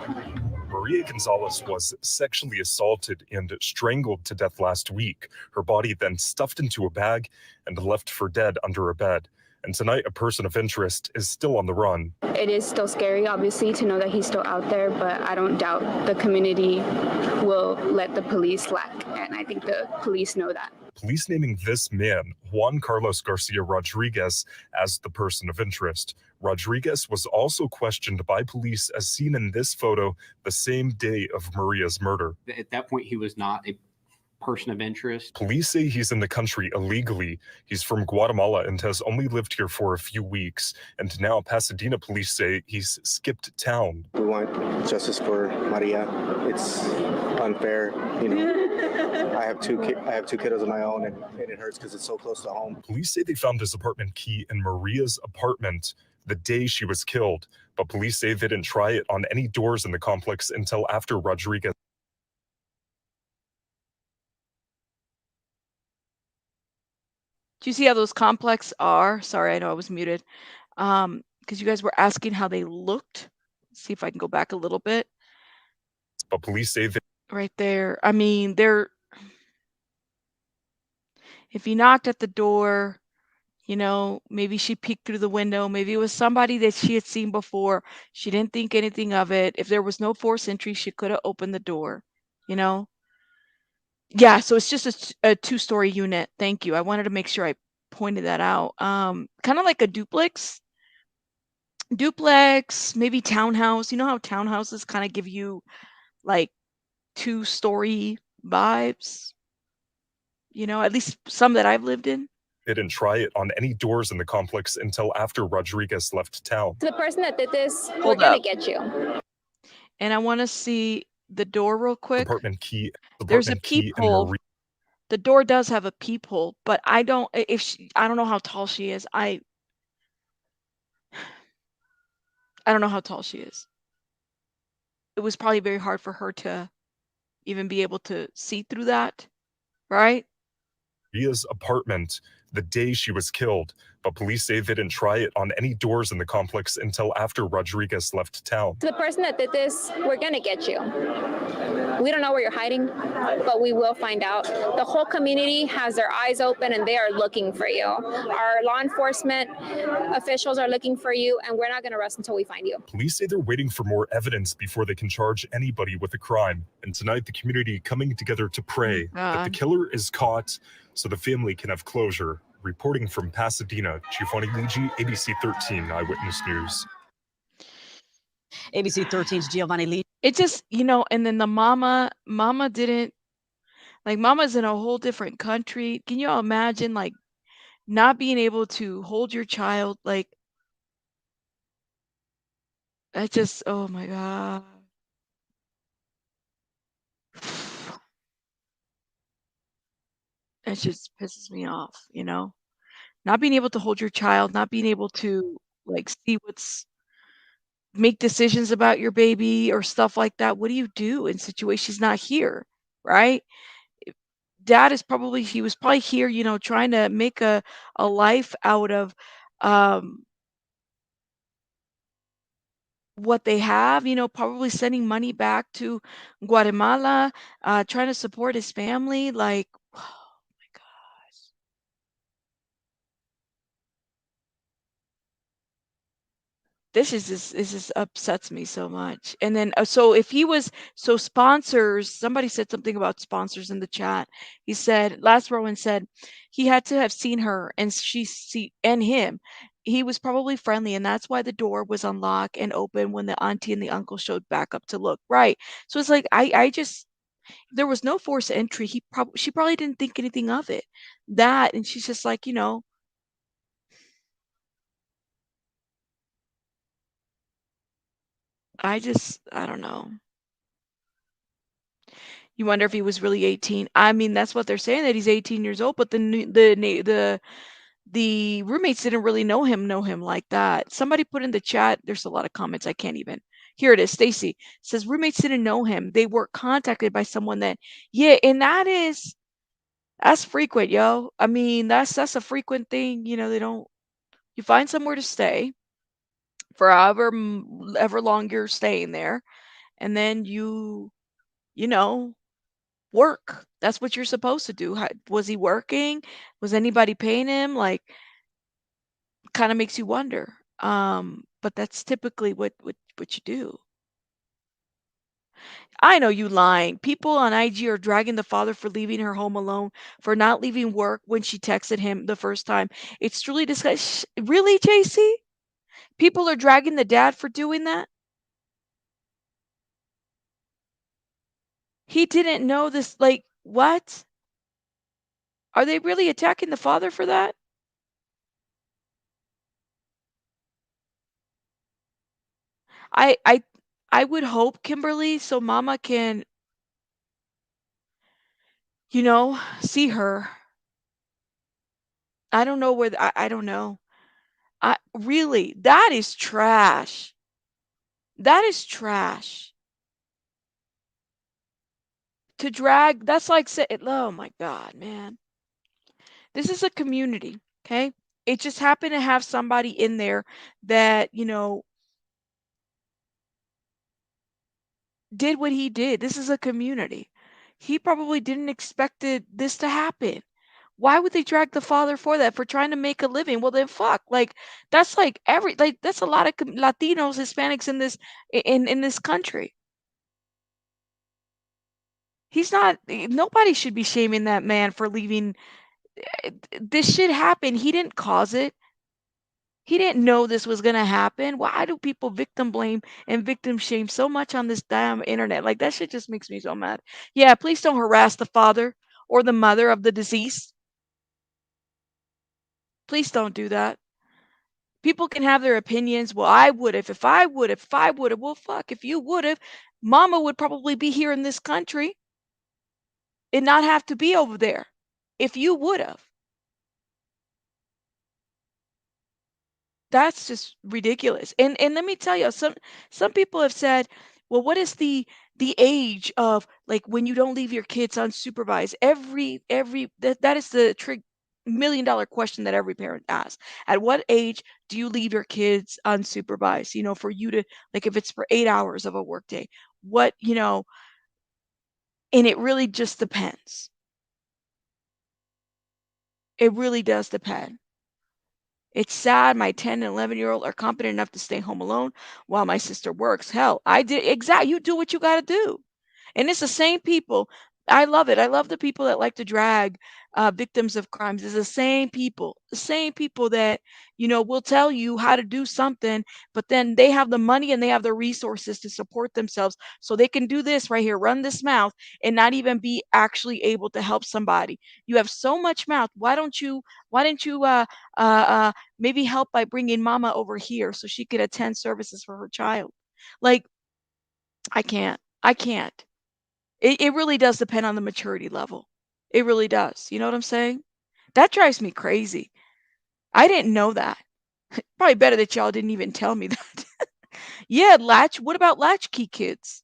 Speaker 9: Maria Gonzalez was sexually assaulted and strangled to death last week. Her body then stuffed into a bag and left for dead under a bed. And tonight, a person of interest is still on the run.
Speaker 14: It is still scary, obviously, to know that he's still out there, but I don't doubt the community will let the police lack, and I think the police know that.
Speaker 9: Police naming this man, Juan Carlos Garcia-Rodriguez, as the person of interest. Rodriguez was also questioned by police as seen in this photo the same day of Maria's murder.
Speaker 6: At that point, he was not a person of interest.
Speaker 9: Police say he's in the country illegally. He's from Guatemala and has only lived here for a few weeks. And now Pasadena police say he's skipped town.
Speaker 15: We want justice for Maria. It's unfair, you know. I have two kiddos of my own, and it hurts because it's so close to home.
Speaker 9: Police say they found his apartment key in Maria's apartment the day she was killed, but police say they didn't try it on any doors in the complex until after Rodriguez.
Speaker 1: Do you see how those complex are? Sorry, I know I was muted. Because you guys were asking how they looked. Let's see if I can go back a little bit.
Speaker 9: But police say that
Speaker 1: right there. I mean, if you knocked at the door, you know, maybe she peeked through the window. Maybe it was somebody that she had seen before. She didn't think anything of it. If there was no forced entry, she could have opened the door, you know? Yeah, so it's just a two-story unit. Thank you. I wanted to make sure I pointed that out. Kind of like a duplex, maybe townhouse. You know how townhouses kind of give you like two-story vibes? You know, at least some that I've lived in.
Speaker 9: they didn't try it on any doors in the complex until after Rodriguez left town.
Speaker 14: The person that did this, we're going to get you.
Speaker 1: And I want to see the door real quick.
Speaker 9: Apartment key.
Speaker 1: There's a peephole. The door does have a peephole, but I don't know how tall she is. I don't know how tall she is. It was probably very hard for her to even be able to see through that, right?
Speaker 9: Maria's apartment the day she was killed, but police say they didn't try it on any doors in the complex until after Rodriguez left town.
Speaker 14: The person that did this, we're going to get you. We don't know where you're hiding, but we will find out. The whole community has their eyes open and they are looking for you. Our law enforcement officials are looking for you, and we're not going to rest until we find you.
Speaker 9: Police say they're waiting for more evidence before they can charge anybody with a crime. And tonight, the community coming together to pray that the killer is caught so the family can have closure. Reporting from Pasadena, Giovanni Ligi, ABC 13 Eyewitness News.
Speaker 12: ABC 13's Giovanni Lee.
Speaker 1: It just, and then the mama didn't, like, mama's in a whole different country. Can you imagine, like, not being able to hold your child? Like, I just, oh my God. It just pisses me off, not being able to hold your child, not being able to, like, make decisions about your baby or stuff like that. What do you do in situations? She's not here, right? Dad he was probably here, trying to make a life out of what they have, probably sending money back to Guatemala, trying to support his family. Like, oh my gosh. This just upsets me so much. And then, so if he was, so sponsors, somebody said something about sponsors in the chat. He said, last Rowan said, he had to have seen her and and him. He was probably friendly, and that's why the door was unlocked and open when the auntie and the uncle showed back up to look. Right. So it's like, I just, there was no forced entry. She probably didn't think anything of it. And she's just like, I don't know. You wonder if he was really 18. I mean, that's what they're saying, that he's 18 years old, but the roommates didn't really know him like that. Somebody put in the chat, there's a lot of comments, I can't even. Here it is. Stacy says roommates didn't know him. They were contacted by someone that, yeah, and that's frequent, yo. I mean, that's a frequent thing. You find somewhere to stay for ever long you're staying there, and then you know, work. That's what you're supposed to do. Was he working? Was anybody paying him? Like, kind of makes you wonder. But that's typically what you do. I know you lying. People on IG are dragging the father for leaving her home alone, for not leaving work when she texted him the first time. It's truly disgusting. Really, JC? People are dragging the dad for doing that? He didn't know this. Like, what? Are they really attacking the father for that? I would hope, Kimberly, so mama can, see her. I don't know I don't know. Really, that is trash. That is trash. To drag, that's like say, oh my God, man. This is a community, okay? It just happened to have somebody in there that, did what he did. This is a community. He probably didn't expect this to happen. Why would they drag the father for that? For trying to make a living? Well, then fuck. Like, that's like that's a lot of Latinos, Hispanics in this country. Nobody should be shaming that man for leaving. This shit happened. He didn't cause it. He didn't know this was going to happen. Why do people victim blame and victim shame so much on this damn internet? Like, that shit just makes me so mad. Yeah, please don't harass the father or the mother of the deceased. Please don't do that. People can have their opinions. Well, I would if I would have. Well, fuck, if you would have, mama would probably be here in this country and not have to be over there if you would have. That's just ridiculous. And let me tell you, some people have said, well, what is the age of, like, when you don't leave your kids unsupervised? That is the $1 million question that every parent asks. At what age do you leave your kids unsupervised? For you to, like, if it's for 8 hours of a workday, and it really just depends. It really does depend. It's sad my 10 and 11-year-old are competent enough to stay home alone while my sister works. Hell, I did exactly. You do what you got to do. And it's the same people I love it. I love the people that like to drag victims of crimes. It's the same people that, will tell you how to do something, but then they have the money and they have the resources to support themselves. So they can do this right here, run this mouth, and not even be actually able to help somebody. You have so much mouth. Why don't you maybe help by bringing mama over here so she could attend services for her child? Like, I can't. I can't. It really does depend on the maturity level. It really does. You know what I'm saying? That drives me crazy. I didn't know that. Probably better that y'all didn't even tell me that. Yeah, what about latchkey kids?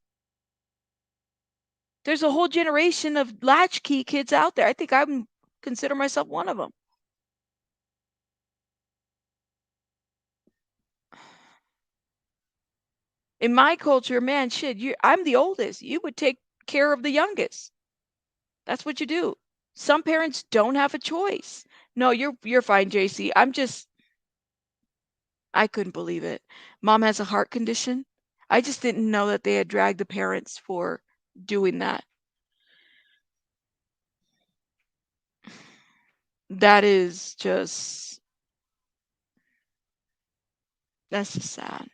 Speaker 1: There's a whole generation of latchkey kids out there. I think I would consider myself one of them. In my culture, man, shit, I'm the oldest. You would take care of the youngest. That's what you do. Some parents don't have a choice. No, you're fine, JC. I couldn't believe it. Mom has a heart condition. I just didn't know that they had dragged the parents for doing that. That is just that's just sad.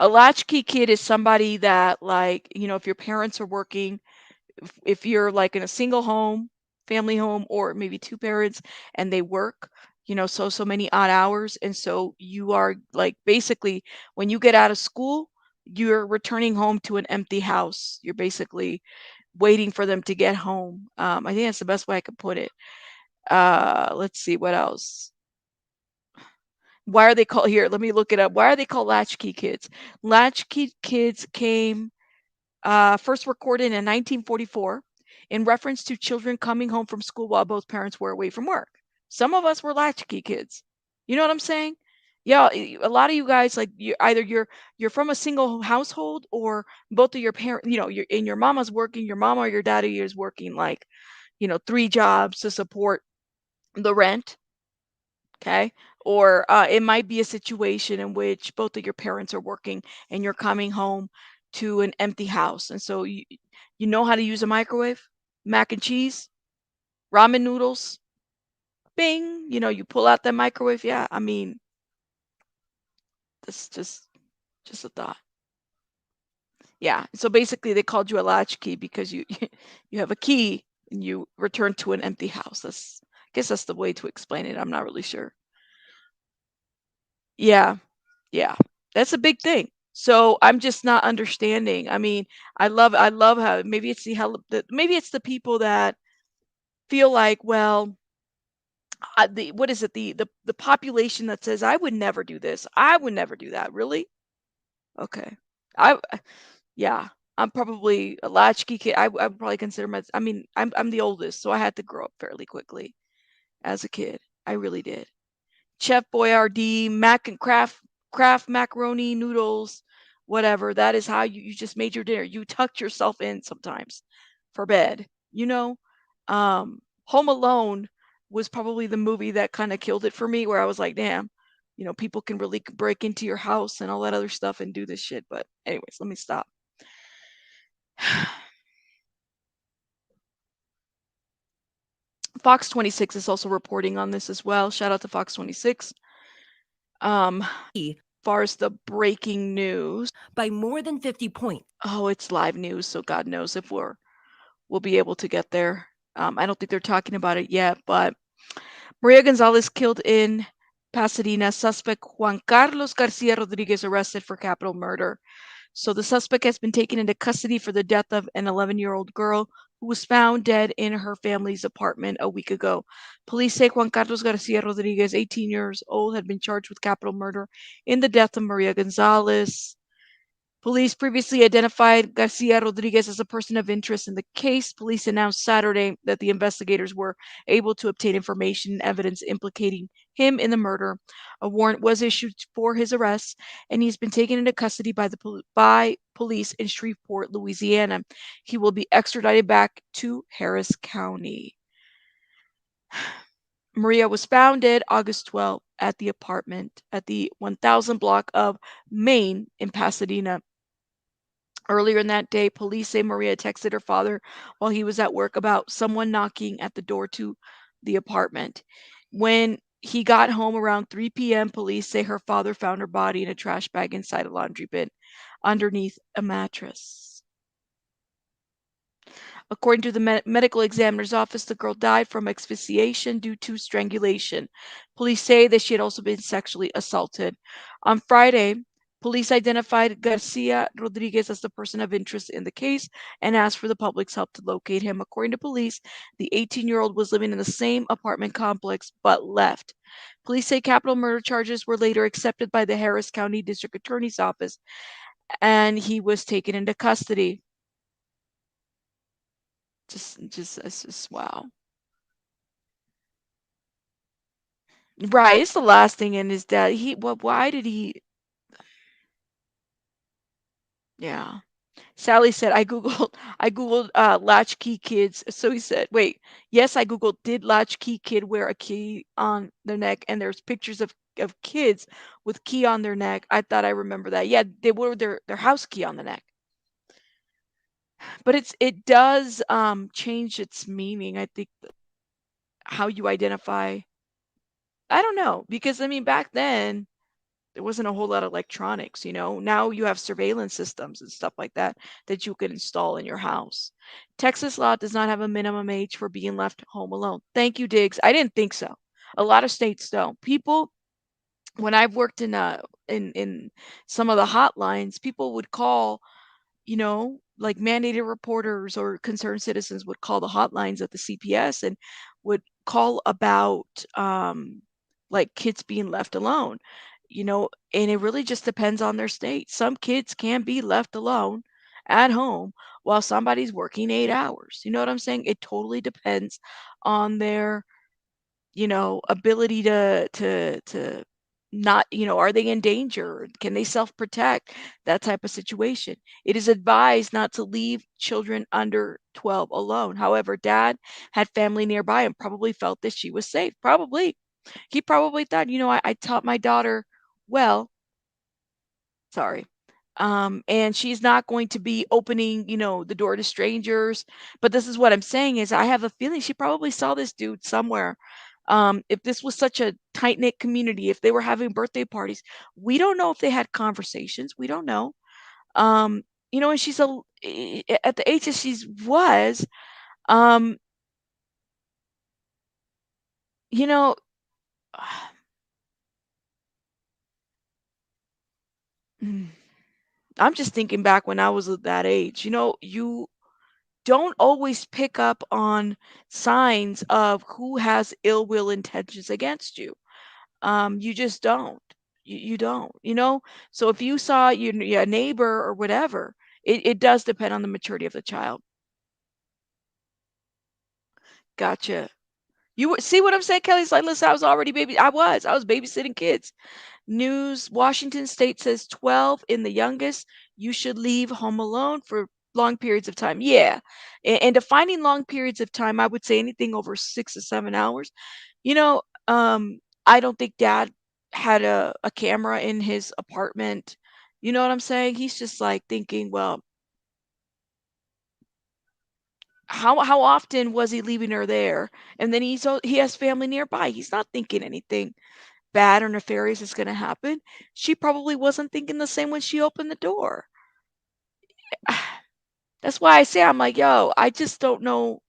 Speaker 1: A latchkey kid is somebody that, like, if your parents are working, if you're like in a single home, family home, or maybe two parents and they work, so many odd hours, and so you are like basically when you get out of school, you're returning home to an empty house. You're basically waiting for them to get home. I think that's the best way I could put it. Let's see what else. Why are they called here? Let me look it up. Why are they called latchkey kids? Latchkey kids came first recorded in 1944 in reference to children coming home from school while both parents were away from work. Some of us were latchkey kids. You know what I'm saying? Yeah, a lot of you guys, like, you're from a single household, or both of your parents, your mama's working, your mama or your daddy is working like, three jobs to support the rent. Okay. Or it might be a situation in which both of your parents are working and you're coming home to an empty house. And so you know how to use a microwave, mac and cheese, ramen noodles, bing, you pull out that microwave. Yeah. I mean, that's just a thought. Yeah. So basically they called you a latchkey because you you have a key and you return to an empty house. I guess that's the way to explain it. I'm not really sure. Yeah. Yeah, that's a big thing. So I'm just not understanding. I mean, I love how maybe it's the people that feel like, well, what is it? The population that says I would never do this. I would never do that. Really? Okay. I yeah, I'm probably a latchkey kid. I would probably consider I mean, I'm the oldest, so I had to grow up fairly quickly as a kid. I really did. Chef Boyardee, mac and craft macaroni noodles, whatever. That is how you just made your dinner. You tucked yourself in sometimes for bed. You know, Home Alone was probably the movie that kind of killed it for me, where I was like, damn, people can really break into your house and all that other stuff and do this shit. But anyways, let me stop. Fox 26 is also reporting on this as well. Shout out to Fox 26. Far as the breaking news,
Speaker 12: by more than 50 points.
Speaker 1: Oh, it's live news, so God knows if we'll be able to get there. I don't think they're talking about it yet, but Maria Gonzalez killed in Pasadena. Suspect Juan Carlos Garcia-Rodriguez arrested for capital murder. So the suspect has been taken into custody for the death of an 11-year-old girl who was found dead in her family's apartment a week ago. Police say Juan Carlos Garcia-Rodriguez, 18 years old, had been charged with capital murder in the death of Maria Gonzalez. Police previously identified Garcia-Rodriguez as a person of interest in the case. Police announced Saturday that the investigators were able to obtain information and evidence implicating him in the murder. A warrant was issued for his arrest, and he's been taken into custody by police in Shreveport, Louisiana. He will be extradited back to Harris County. Maria was found dead August 12th at the apartment at the 1000 block of Main in Pasadena. Earlier in that day, police say Maria texted her father while he was at work about someone knocking at the door to the apartment. When he got home around 3 p.m., police say her father found her body in a trash bag inside a laundry bin underneath a mattress. According to the medical examiner's office, the girl died from asphyxiation due to strangulation. Police say that she had also been sexually assaulted. On Friday, police identified Garcia-Rodriguez as the person of interest in the case and asked for the public's help to locate him. According to police, the 18-year-old was living in the same apartment complex but left. Police say capital murder charges were later accepted by the Harris County District Attorney's Office and he was taken into custody. It's just wow. Right, it's the last thing in his death. Why did he? Yeah. Sally said, I googled latchkey kids. So he said, wait, yes, I googled, did latchkey kid wear a key on their neck? And there's pictures of kids with key on their neck. I thought I remember that. Yeah, they wore their house key on the neck. But it does change its meaning. I think how you identify. I don't know because I mean back then there wasn't a whole lot of electronics, you know. Now you have surveillance systems and stuff like that that you can install in your house. Texas law does not have a minimum age for being left home alone. Thank you, Diggs. I didn't think so. A lot of states don't. People, when I've worked in some of the hotlines, people would call, you know, like mandated reporters or concerned citizens would call the hotlines at the CPS and would call about like kids being left alone, you know, and it really just depends on their state. Some kids can be left alone at home while somebody's working 8 hours. You know what I'm saying? It totally depends on their, you know, ability to not, you know, are they in danger? Can they self-protect? That type of situation. It is advised not to leave children under 12 alone. However, dad had family nearby and probably felt that she was safe. Probably. He probably thought, you know, I taught my daughter well. Sorry. And she's not going to be opening, you know, the door to strangers. But this is what I'm saying is I have a feeling she probably saw this dude somewhere. If this was such a tight knit community, if they were having birthday parties, we don't know if they had conversations. We don't know. You know, and she's at the age that she was, um, you know, I'm just thinking back when I was at that age. You know, you don't always pick up on signs of who has ill will intentions against you. You just don't. You don't, you know? So if you saw your neighbor or whatever, it does depend on the maturity of the child. Gotcha. See what I'm saying, Kelly? It's like, listen, I was babysitting kids. News, Washington State says 12 in the youngest, you should leave home alone for long periods of time. Yeah. And defining long periods of time, I would say anything over 6 to 7 hours. You know, I don't think dad had a camera in his apartment. You know what I'm saying? He's just like thinking, well, how often was he leaving her there? And then he has family nearby. He's not thinking anything bad or nefarious is going to happen. She probably wasn't thinking the same when she opened the door. That's why I say I'm like, yo, I just don't know.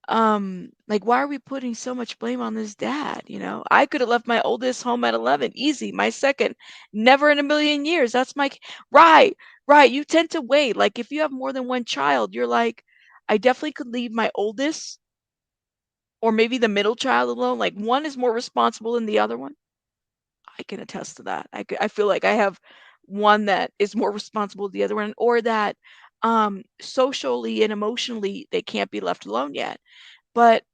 Speaker 1: Like, why are we putting so much blame on this dad? You know, I could have left my oldest home at 11, easy. My second, never in a million years. That's my right, right. You tend to wait. Like, if you have more than one child, you're like, I definitely could leave my oldest or maybe the middle child alone. Like, one is more responsible than the other one. I can attest to that. I feel like I have one that is more responsible than the other one, or that socially and emotionally they can't be left alone yet. But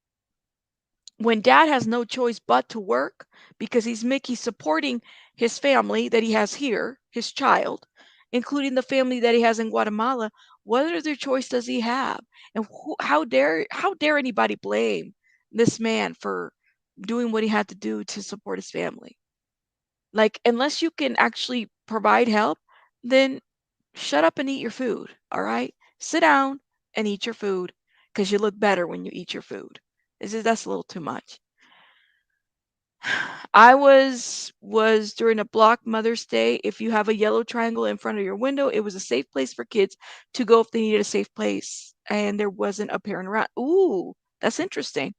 Speaker 1: when dad has no choice but to work because he's supporting his family that he has here, his child, including the family that he has in Guatemala, what other choice does he have? And how dare anybody blame this man for doing what he had to do to support his family? Like, unless you can actually provide help, then shut up and eat your food. All right, sit down and eat your food because you look better when you eat your food. That's a little too much. I was during a block Mother's Day. If you have a yellow triangle in front of your window, it was a safe place for kids to go if they needed a safe place, and there wasn't a parent around. Ooh, that's interesting.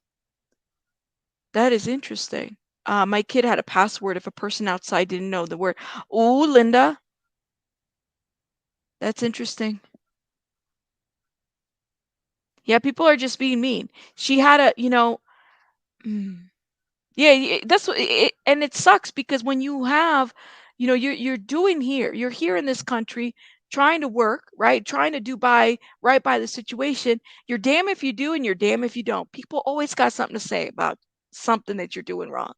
Speaker 1: That is interesting. My kid had a password if a person outside didn't know the word. Ooh, Linda, that's interesting. Yeah, people are just being mean. She had a, mm, yeah, that's what and it sucks because when you have, you're here in this country trying to work, right? Trying to do right by the situation. You're damn if you do and you're damn if you don't. People always got something to say about something that you're doing wrong.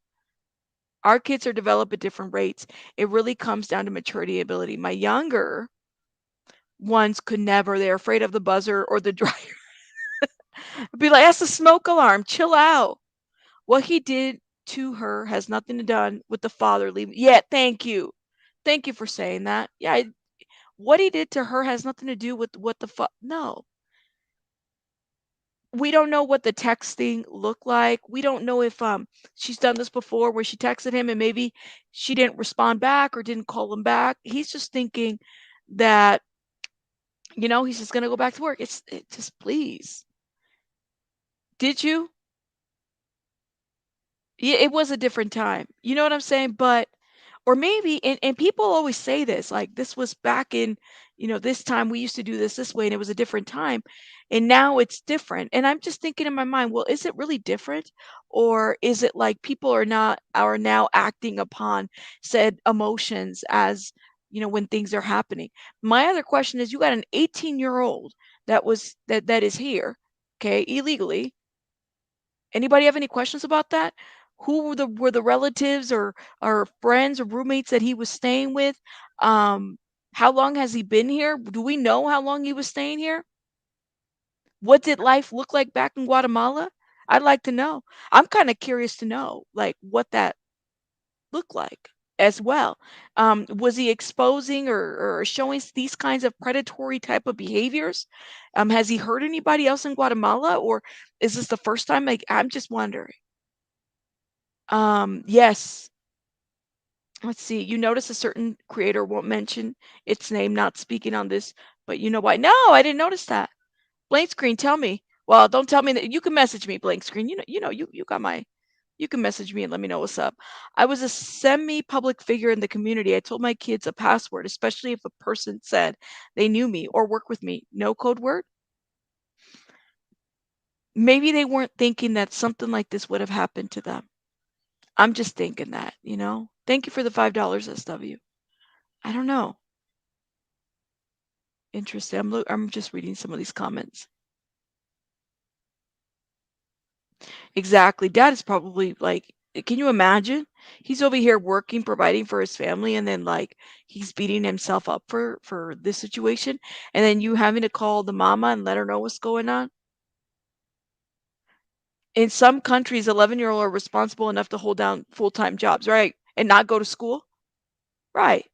Speaker 1: Our kids are developed at different rates. It really comes down to maturity ability. My younger ones could never. They're afraid of the buzzer or the dryer. Be like, that's a smoke alarm. Chill out. What he did to her has nothing to done with the father leaving. Yeah, thank you. Thank you for saying that. Yeah, what he did to her has nothing to do with what no. We don't know what the texting looked like. We don't know if she's done this before where she texted him and maybe she didn't respond back or didn't call him back. He's just thinking that he's just going to go back to work. It just please. Did you? Yeah, it was a different time. You know what I'm saying? But or maybe and people always say this, like this was back in, this time we used to do this way and it was a different time and now it's different. And I'm just thinking in my mind, well, is it really different? Or is it like people are now acting upon said emotions as, when things are happening? My other question is you got an 18-year-old that is here, okay, illegally. Anybody have any questions about that? Who were the relatives or friends or roommates that he was staying with? How long has he been here? Do we know how long he was staying here? What did life look like back in Guatemala? I'd like to know. I'm kind of curious to know, like, what that looked like as well. Was he exposing or showing these kinds of predatory type of behaviors? Has he hurt anybody else in Guatemala, or is this the first time? Like, I'm just wondering. Yes. Let's see. You notice a certain creator won't mention its name, not speaking on this, but you know why? No, I didn't notice that. Blank screen, tell me. Well, don't tell me that. You can message me, blank screen. You got my. You can message me and let me know what's up. I was a semi-public figure in the community. I told my kids a password, especially if a person said they knew me or work with me. No code word. Maybe they weren't thinking that something like this would have happened to them. I'm just thinking that. Thank you for the $5, SW. I don't know. Interesting. I'm just reading some of these comments. Exactly. Dad is probably like, can you imagine? He's over here working, providing for his family, and then like he's beating himself up for this situation, and then you having to call the mama and let her know what's going on. In some countries, 11-year-olds are responsible enough to hold down full-time jobs, right? And not go to school. Right.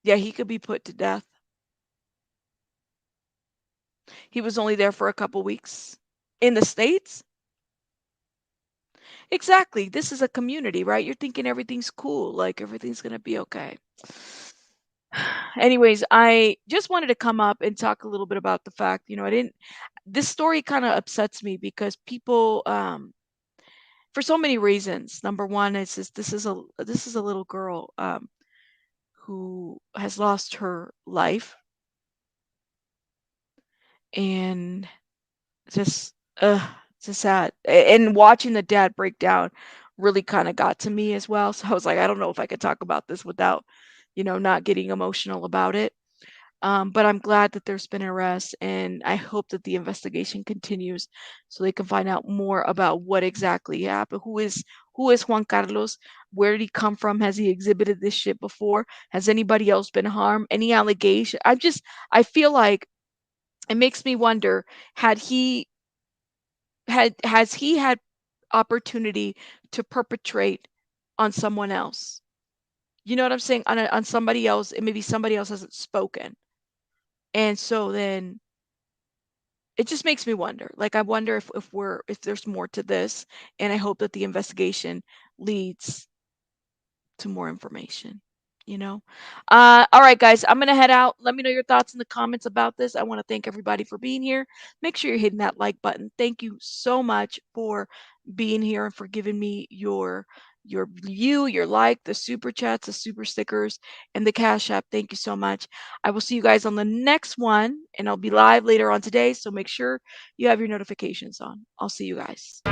Speaker 1: Yeah, he could be put to death. He was only there for a couple weeks. In the States? Exactly. This is a community, right? You're thinking everything's cool, like everything's going to be okay. Anyways, I just wanted to come up and talk a little bit about the fact, this story kind of upsets me because people, for so many reasons. Number one, it's just, this is a little girl, who has lost her life and just, just sad. And watching the dad break down really kind of got to me as well. So I was like, I don't know if I could talk about this without, not getting emotional about it. But I'm glad that there's been arrests, and I hope that the investigation continues so they can find out more about what exactly happened. Who is Juan Carlos? Where did he come from? Has he exhibited this shit before? Has anybody else been harmed? Any allegation? I feel like it makes me wonder, has he had opportunity to perpetrate on someone else? You know what I'm saying? On somebody else, and maybe somebody else hasn't spoken. And so then it just makes me wonder. Like, I wonder if there's more to this, and I hope that the investigation leads to more information, you know. All right, guys, I'm gonna head out. Let me know your thoughts in the comments about this. I want to thank everybody for being here. Make sure you're hitting that like button. Thank you so much for being here and for giving me your view, your like, the super chats, the super stickers, and the Cash App. Thank you so much. I will see you guys on the next one, and I'll be live later on today, so make sure you have your notifications on. I'll see you guys.